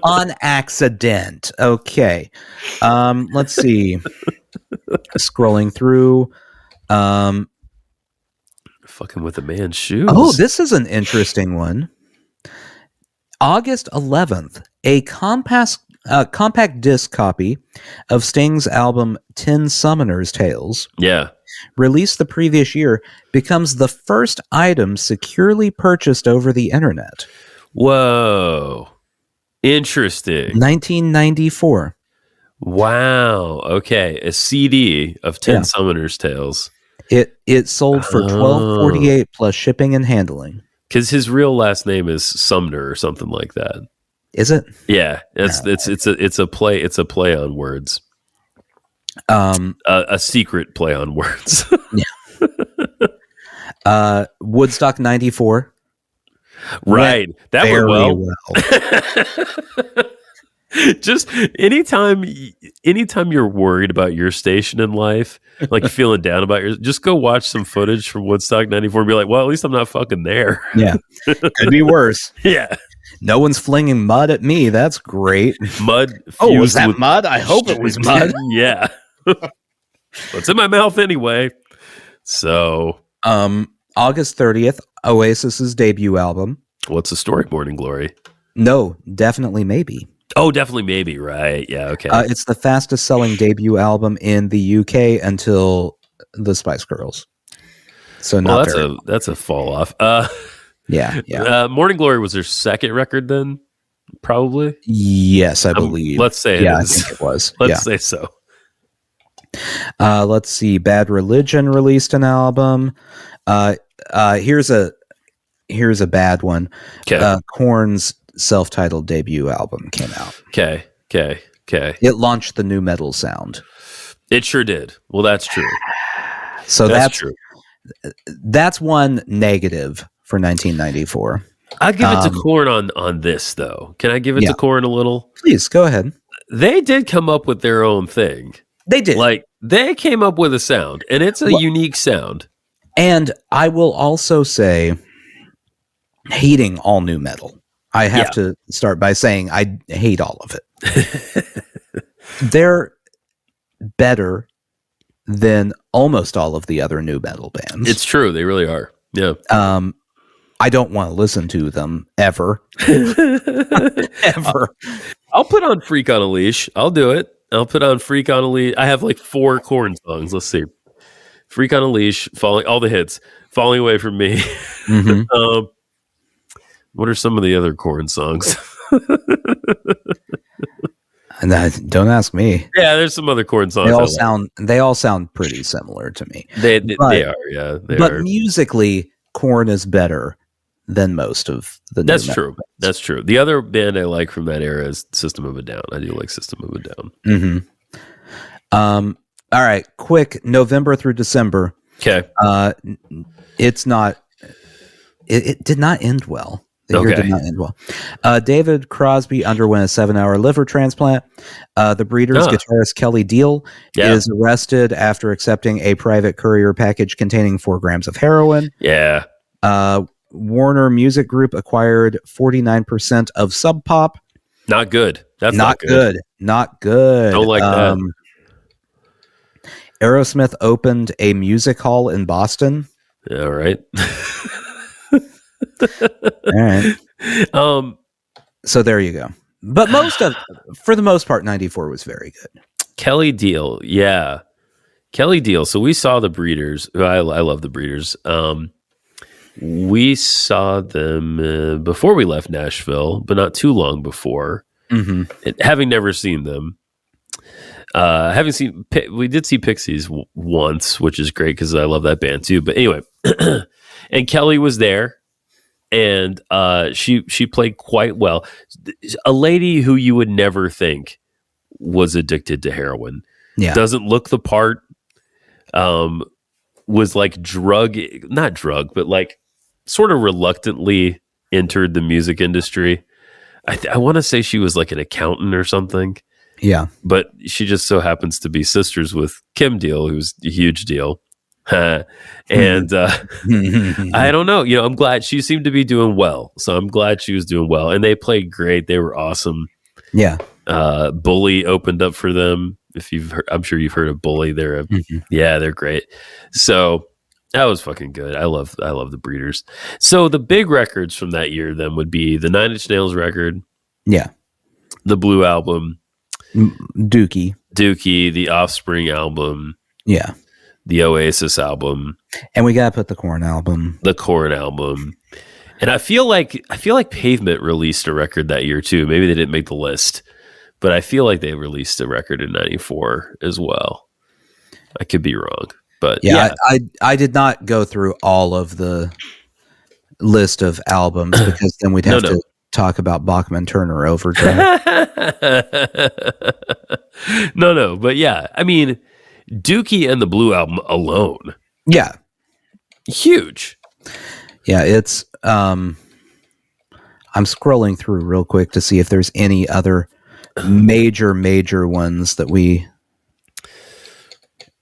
on accident. Okay. Let's see. Scrolling through. Fucking with a man's shoes. Oh, this is an interesting one. August 11th, a compact disc copy of Sting's album 10 Summoner's Tales, released the previous year, becomes the first item securely purchased over the internet. Whoa. Interesting. 1994. Wow. Okay. A CD of 10 Summoner's Tales. It sold for $12.48 plus shipping and handling. Because his real last name is Sumner or something like that. Is it? Yeah, it's a play on words. A secret play on words. Woodstock 94. Right. That went well. well. Just anytime you're worried about your station in life, like you're feeling down about just go watch some footage from Woodstock 94 and be like, well, at least I'm not fucking there. Yeah. Could be worse. Yeah. No one's flinging mud at me. That's great. Mud. Oh, was that mud? I hope it was mud. Yeah. What's in my mouth anyway? So, August 30th, Oasis's debut album. What's the story, Morning Glory? No, definitely maybe. Oh, definitely maybe, right. Yeah, okay. It's the fastest selling debut album in the UK until the Spice Girls. So that's a fall off. Yeah. Morning Glory was their second record then, probably? Yes, I believe. Let's say it is. I think it was. Let's say so. Let's see. Bad Religion released an album. Here's a bad one. Korn's self-titled debut album came out. Okay. It launched the nu metal sound. It sure did. Well, that's true. So that's true. That's one negative for 1994. I'll give it to Korn on this, though. Can I give it to Korn a little? Please, go ahead. They did come up with their own thing. They did. Like, they came up with a sound, and it's a unique sound. And I will also say, hating all nu metal. I have to start by saying I hate all of it. They're better than almost all of the other nu metal bands. It's true. They really are. Yeah. I don't want to listen to them ever. Ever. I'll put on Freak on a Leash. I'll do it. I'll put on Freak on a Leash. I have like 4 Korn songs. Let's see. Freak on a Leash, all the hits, Falling Away from Me. Mm-hmm. What are some of the other Korn songs? Don't ask me. Yeah, there's some other Korn songs. They all sound pretty similar to me. They are, yeah. But musically, Korn is better than most of the. That's true. Bands. That's true. The other band I like from that era is System of a Down. I do like System of a Down. Mm-hmm. All right, quick November through December. Okay. It's not. It did not end well. The year did not end well. David Crosby underwent a 7-hour liver transplant. The Breeders' guitarist Kelly Deal is arrested after accepting a private courier package containing 4 grams of heroin. Yeah. Warner Music Group acquired 49% of Sub Pop. Not good. That's Not good. Not good. Don't like that. Aerosmith opened a music hall in Boston. Yeah, all right. All right. So there you go. But for the most part, 94 was very good. Kelly Deal. Yeah. Kelly Deal. So we saw the Breeders. I love the Breeders. We saw them before we left Nashville, but not too long before. Mm-hmm. Having never seen them. We did see Pixies once, which is great because I love that band too. But anyway, and Kelly was there, and she played quite well. A lady who you would never think was addicted to heroin. Yeah, doesn't look the part. Was like not drug, but like sort of reluctantly entered the music industry. I want to say she was like an accountant or something. Yeah. But she just so happens to be sisters with Kim Deal, who's a huge deal. And I don't know. I'm glad she seemed to be doing well. So I'm glad she was doing well. And they played great. They were awesome. Yeah. Bully opened up for them. If you've heard, I'm sure you've heard of Bully. They're great. So that was fucking good. I love the Breeders. So the big records from that year then would be the 9 Inch Nails record. Yeah. The Blue album. Dookie, the Offspring album, the Oasis album, and we gotta put the Korn album, and I feel like Pavement released a record that year too. Maybe they didn't make the list, but I feel like they released a record in '94 as well. I could be wrong, but yeah. I did not go through all of the list of albums because then we'd have to talk about Bachman Turner Overdrive. No, but yeah, I mean, Dookie and the Blue album alone, huge. Yeah, it's. I'm scrolling through real quick to see if there's any other major ones that we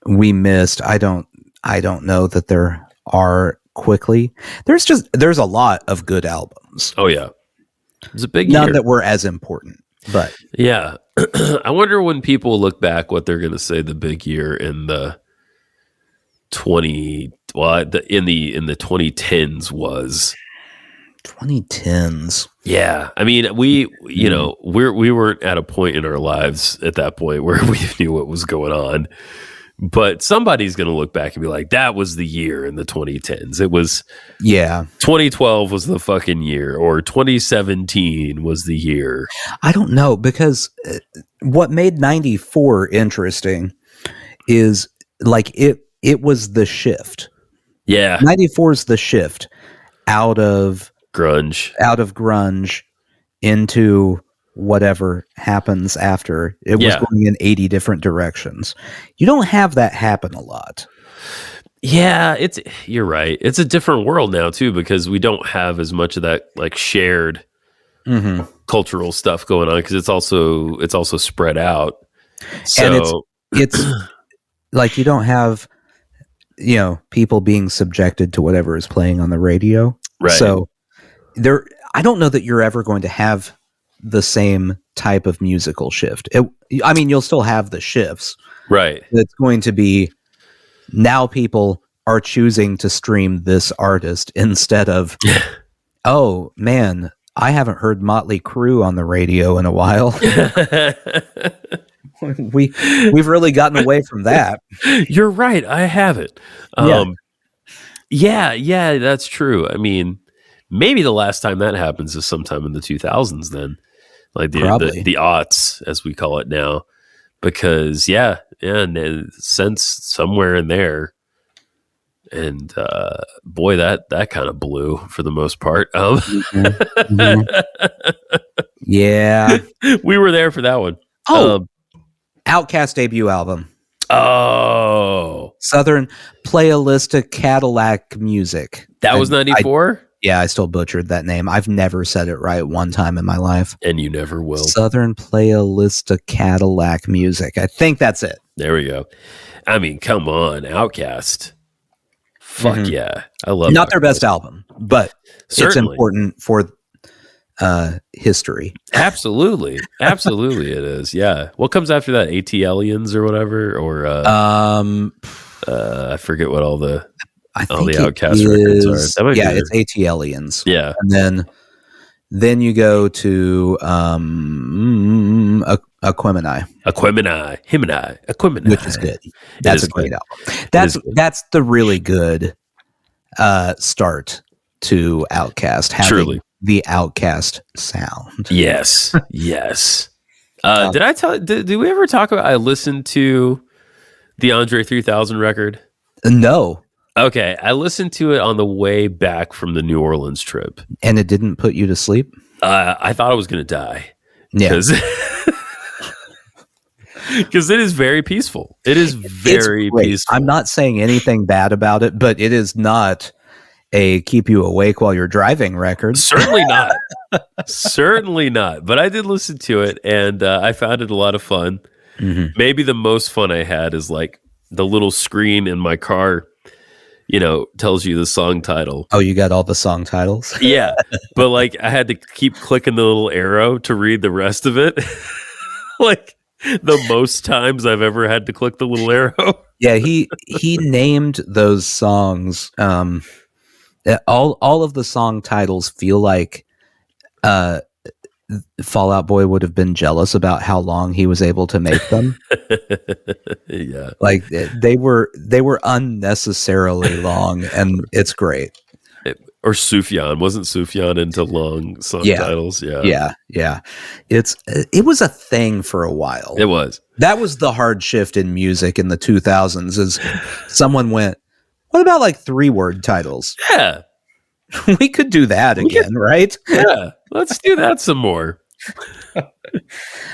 missed. I don't know that there are quickly. There's a lot of good albums. Oh yeah. It's a big none year. that were as important, but yeah. I wonder when people look back what they're going to say the big year in the in the 2010s was. 2010s. Yeah, I mean we weren't at a point in our lives at that point where we knew what was going on. But somebody's going to look back and be like, that was the year in the 2010s. It was, 2012 was the fucking year, or 2017 was the year. I don't know, because what made 94 interesting is like it was the shift. Yeah. 94 is the shift out of grunge into whatever happens after. It was going in 80 different directions. You don't have that happen a lot. Yeah, you're right. It's a different world now too, because we don't have as much of that like shared cultural stuff going on, because it's also spread out. So and it's like you don't have people being subjected to whatever is playing on the radio. Right. So I don't know that you're ever going to have the same type of musical shift. You'll still have the shifts. Right. It's going to be now people are choosing to stream this artist instead of, oh man, I haven't heard Motley Crue on the radio in a while. We've really gotten away from that. You're right. I haven't. Yeah, that's true. I mean, maybe the last time that happens is sometime in the 2000s then. Like the aughts, as we call it now, because and since somewhere in there, and boy, that kind of blew for the most part. Yeah, we were there for that one. Outkast debut album. Southern Playlist Cadillac Music. That was 94. Yeah, I still butchered that name. I've never said it right one time in my life. And you never will. Southern Playlist Cadillac Music. I think that's it. There we go. I mean, come on, Outkast. Fuck yeah. I love Not their best album, but it's Certainly. important for history. Absolutely. Absolutely it is. Yeah. What comes after that? AT-Aliens or whatever? Or I forget what all the Outcast records are. That might be it's AT-Aliens. Yeah. And then you go to Aquemini. Aquemini. Which is good. That's a great album. That's the really good start to Outkast, having Truly. the Outkast sound. Yes. Yes. Did I tell? Did we ever talk about? I listened to the Andre 3000 record. No, Okay, I listened to it on the way back from the New Orleans trip. and it didn't put you to sleep. I thought I was going to die. Yeah, Because it is very peaceful. It is very peaceful. I'm not saying anything bad about it, but it is not a keep you awake while you're driving record. Certainly not. Certainly not. But I did listen to it, and I found it a lot of fun. Mm-hmm. Maybe the most fun I had is like the little screen in my car, tells you the song title. Oh, you got all the song titles? Yeah. But like I had to keep clicking the little arrow to read the rest of it. Like the most times I've ever had to click the little arrow. Yeah, he named those songs. All of the song titles feel like Fall Out Boy would have been jealous about how long he was able to make them. Yeah. Like they were unnecessarily long, and it's great. Or Sufjan. Wasn't Sufjan into long song titles? Yeah. Yeah. It was a thing for a while. It was. That was the hard shift in music in the 2000s. Is someone went, what about like 3-word titles? Yeah. We could do that again, right? Yeah. Let's do that some more.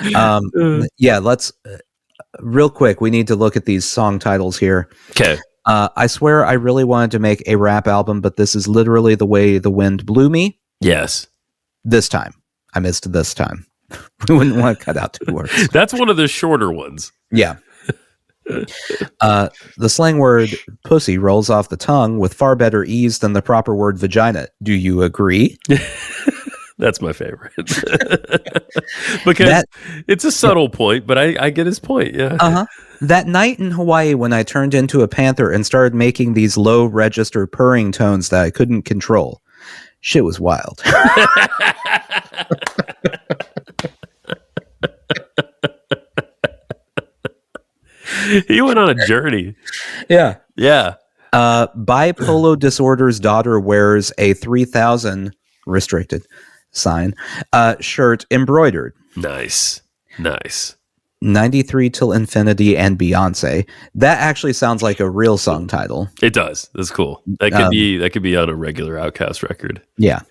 Let's real quick. We need to look at these song titles here. Okay. I swear I really wanted to make a rap album, but this is literally the way the wind blew me. Yes. This time. I missed this time. We wouldn't want to cut out 2 words. That's one of the shorter ones. Yeah. The slang word pussy rolls off the tongue with far better ease than the proper word vagina. Do you agree? That's my favorite. Because it's a subtle point, but I get his point. Yeah. Uh-huh. That night in Hawaii when I turned into a panther and started making these low register purring tones that I couldn't control. Shit was wild. He went on a journey. Yeah. Yeah. Bipolar disorder's daughter wears a 3000 restricted sign shirt embroidered. Nice. 93 till infinity and Beyonce. That actually sounds like a real song title. It does. That's cool. That could be on a regular Outkast record. Yeah.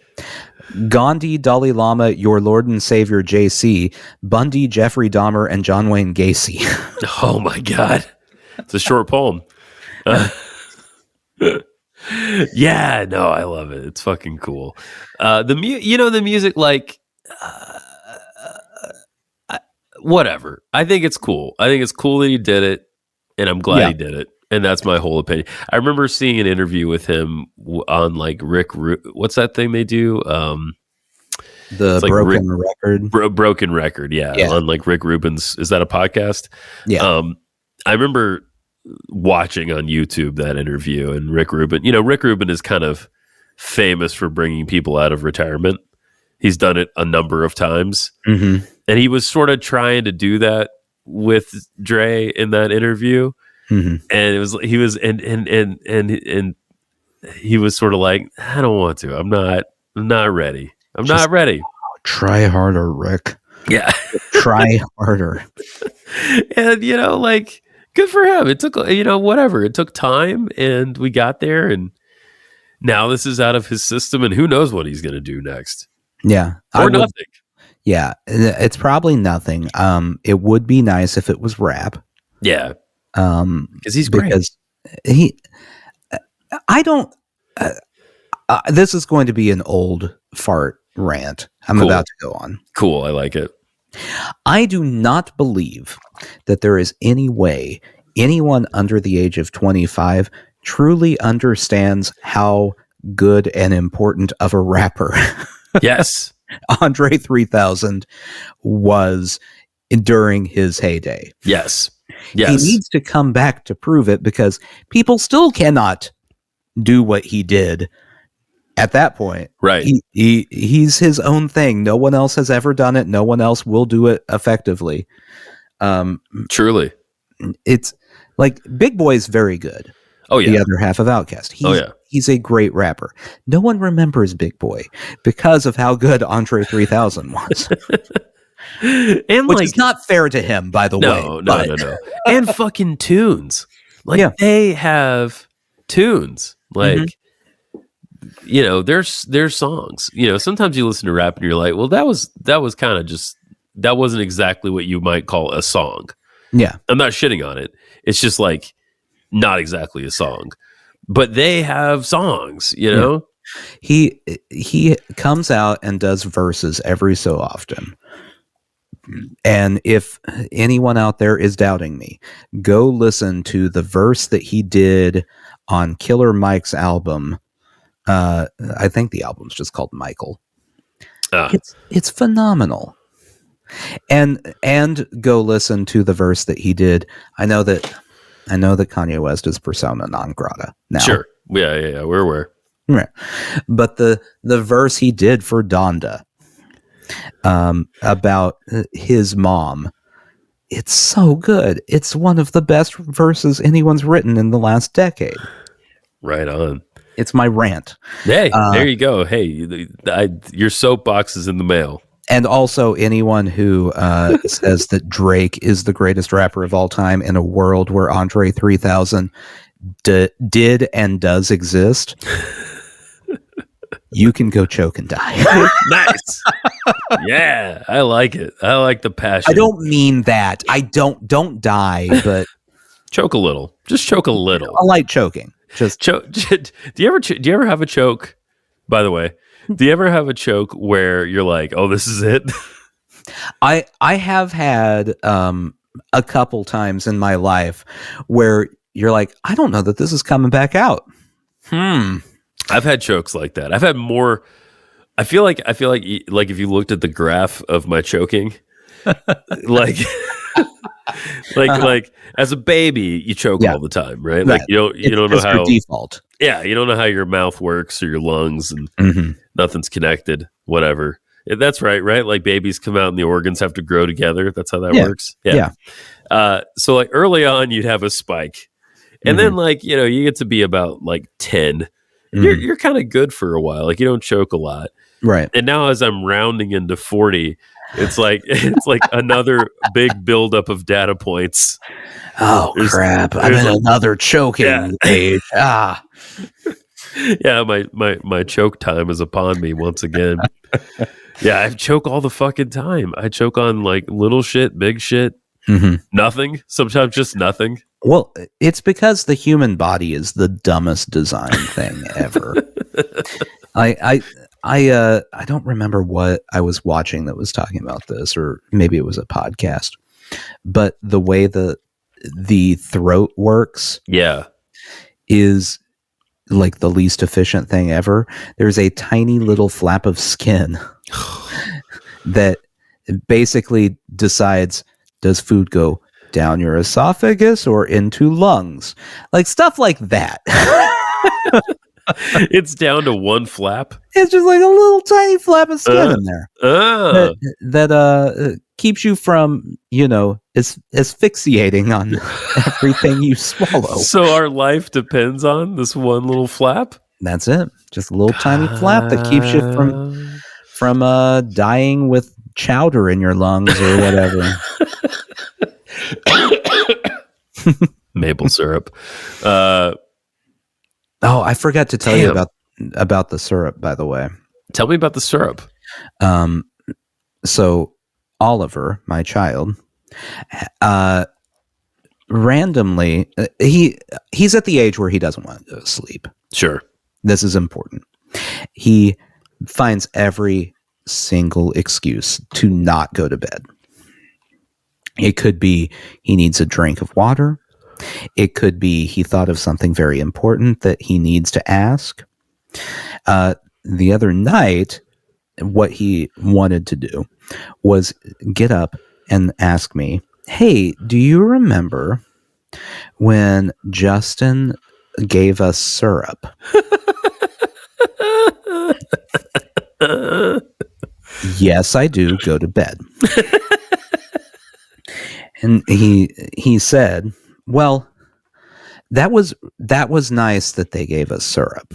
Gandhi, Dalai Lama, Your Lord and Savior JC, Bundy, Jeffrey Dahmer, and John Wayne Gacy. Oh my God. It's a short poem. Yeah, no, I love it. It's fucking cool. The music, like, whatever. I think it's cool. I think it's cool that he did it, and I'm glad he did it. And that's my whole opinion. I remember seeing an interview with him on like what's that thing they do? The Broken Record. Broken Record, yeah. On like Rick Rubin's. Is that a podcast? Yeah. I remember watching on YouTube that interview, and Rick Rubin. Rick Rubin is kind of famous for bringing people out of retirement. He's done it a number of times, and he was sort of trying to do that with Dre in that interview. And he was sort of like, I don't want to. I'm not ready. I'm not ready. Try harder, Rick. Yeah. Try harder. And like, good for him. It took whatever. It took time, and we got there, and now this is out of his system, and who knows what he's going to do next. Yeah. Or nothing. Yeah. It's probably nothing. It would be nice if it was rap. Yeah. Because he's great. Because this is going to be an old fart rant I'm about to go on. Cool. I like it. I do not believe that there is any way anyone under the age of 25 truly understands how good and important of a rapper Yes. Andre 3000 was during his heyday. Yes. He Yes. needs to come back to prove it, because people still cannot do what he did at that point. Right. He's his own thing. No one else has ever done it. No one else will do it effectively. Truly. It's like Big Boy's very good. Oh yeah. The other half of Outkast. He's a great rapper. No one remembers Big Boy because of how good Andre 3000 was. And Which like, is not fair to him, by the way. No. And fucking tunes. Like they have tunes. Like, you know, there's songs. You know, sometimes you listen to rap and you're like, well, that was kind of just, that wasn't exactly what you might call a song. Yeah. I'm not shitting on it. It's just like not exactly a song. But they have songs, you know? He comes out and does verses every so often. And if anyone out there is doubting me, go listen to the verse that he did on Killer Mike's album. I think the album's just called Michael. It's phenomenal. And go listen to the verse that he did. I know that Kanye West is persona non grata now. Sure. Yeah. We're aware. Right. But the verse he did for Donda, about his mom, it's so good. It's one of the best verses anyone's written in the last decade. Right on. It's my rant. Hey, there you go. Hey, your soapbox is in the mail. And also anyone who says that Drake is the greatest rapper of all time in a world where Andre 3000 did and does exist, you can go choke and die. Nice. Yeah, I like it. I like the passion. I don't mean that. I don't die, but choke a little. Just choke a little. I like choking. Just choke. Do you ever have a choke? By the way, do you ever have a choke where you're like, "Oh, this is it"? I have had a couple times in my life where you're like, I don't know that this is coming back out. I've had chokes like that. I've had more. I feel like if you looked at the graph of my choking, like as a baby, you choke all the time, right? Like you don't know how your default. Yeah, you don't know how your mouth works or your lungs, and nothing's connected. Whatever. That's right? Like babies come out and the organs have to grow together. That's how that works. Yeah. So like early on, you'd have a spike, and then like you get to be about like 10. You're kind of good for a while. Like you don't choke a lot. Right. And now as I'm rounding into 40, it's like another big buildup of data points. Oh crap. I'm in another choking age. Yeah, my choke time is upon me once again. Yeah, I choke all the fucking time. I choke on like little shit, big shit, nothing. Sometimes just nothing. Well, it's because the human body is the dumbest design thing ever. I don't remember what I was watching that was talking about this, or maybe it was a podcast. But the way the throat works, is like the least efficient thing ever. There's a tiny little flap of skin that basically decides, does food go down your esophagus or into lungs? Like stuff like that. It's down to one flap. It's just like a little tiny flap of skin in there that keeps you from, asphyxiating on everything you swallow. So our life depends on this one little flap? That's it. Just a little tiny flap that keeps you from dying with chowder in your lungs or whatever. Maple syrup. I forgot to tell you about the syrup, by the way. Tell me about the syrup. So Oliver, my child, randomly, he's at the age where he doesn't want to go to sleep. Sure. This is important. He finds every single excuse to not go to bed. It could be he needs a drink of water. It could be he thought of something very important that he needs to ask. The other night, what he wanted to do was get up and ask me, hey, do you remember when Justin gave us syrup? Yes, I do. Go to bed. And he said, well, that was nice that they gave us syrup.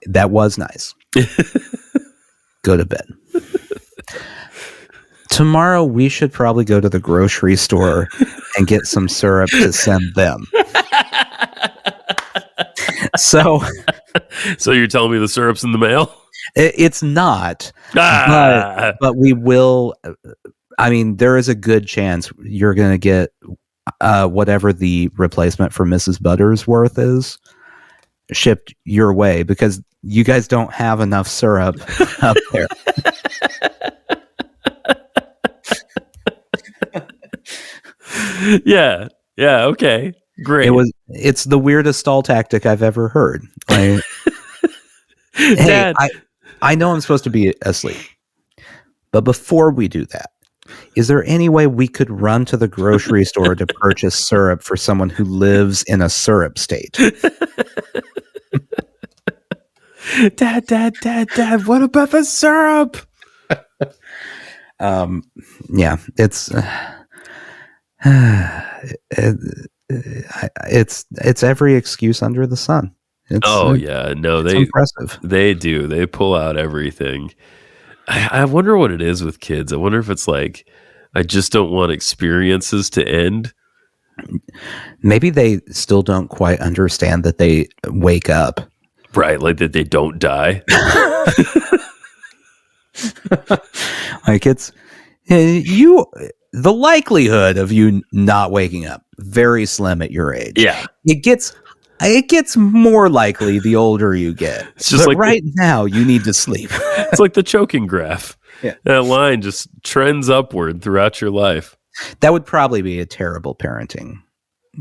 That was nice. Go to bed. Tomorrow we should probably go to the grocery store and get some syrup to send them. So you're telling me the syrup's in the mail? It's not, but we will. I mean, there is a good chance you're going to get whatever the replacement for Mrs. Buttersworth is shipped your way because you guys don't have enough syrup up there. Yeah. Okay. Great. It's the weirdest stall tactic I've ever heard. Like, hey, Dad. I know I'm supposed to be asleep, but before we do that, is there any way we could run to the grocery store to purchase syrup for someone who lives in a syrup state? Dad, what about the syrup? Yeah, it's every excuse under the sun. It's impressive. They do. They pull out everything. I wonder what it is with kids. I wonder if it's like, I just don't want experiences to end. Maybe they still don't quite understand that they wake up. Right, like that they don't die. Like it's the likelihood of you not waking up very slim at your age. Yeah. It gets more likely the older you get. It's just but like right now you need to sleep. It's like the choking graph. Yeah. That line just trends upward throughout your life. That would probably be a terrible parenting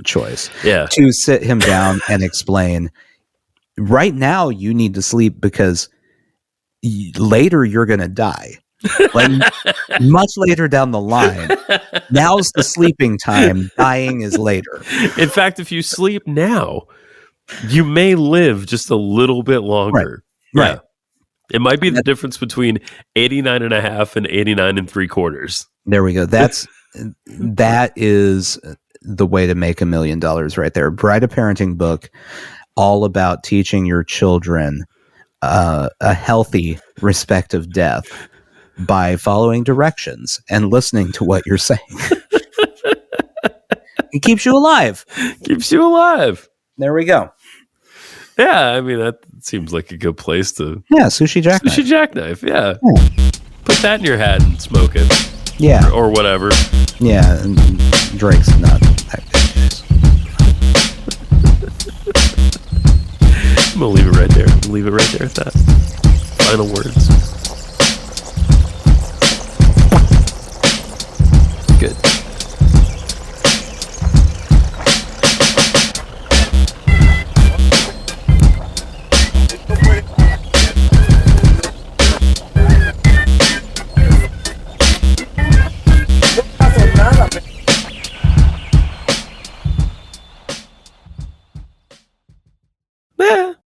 choice. Yeah. To sit him down and explain, right now you need to sleep because later you're going to die. Like much later down the line. Now's the sleeping time. Dying is later. In fact, if you sleep now, you may live just a little bit longer. Right. Yeah. It might be the difference between 89 and a half and 89 and 3/4. There we go. That is the way to make $1 million right there. Write a parenting book all about teaching your children a healthy respect of death by following directions and listening to what you're saying. It keeps you alive. Keeps you alive. There we go. Yeah, I mean, that seems like a good place to... Yeah, sushi jackknife. Sushi jackknife, yeah. Put that in your hat and smoke it. Yeah. Or whatever. Yeah, and Drake's not that good. I'm going to leave it right there. Leave it right there at that.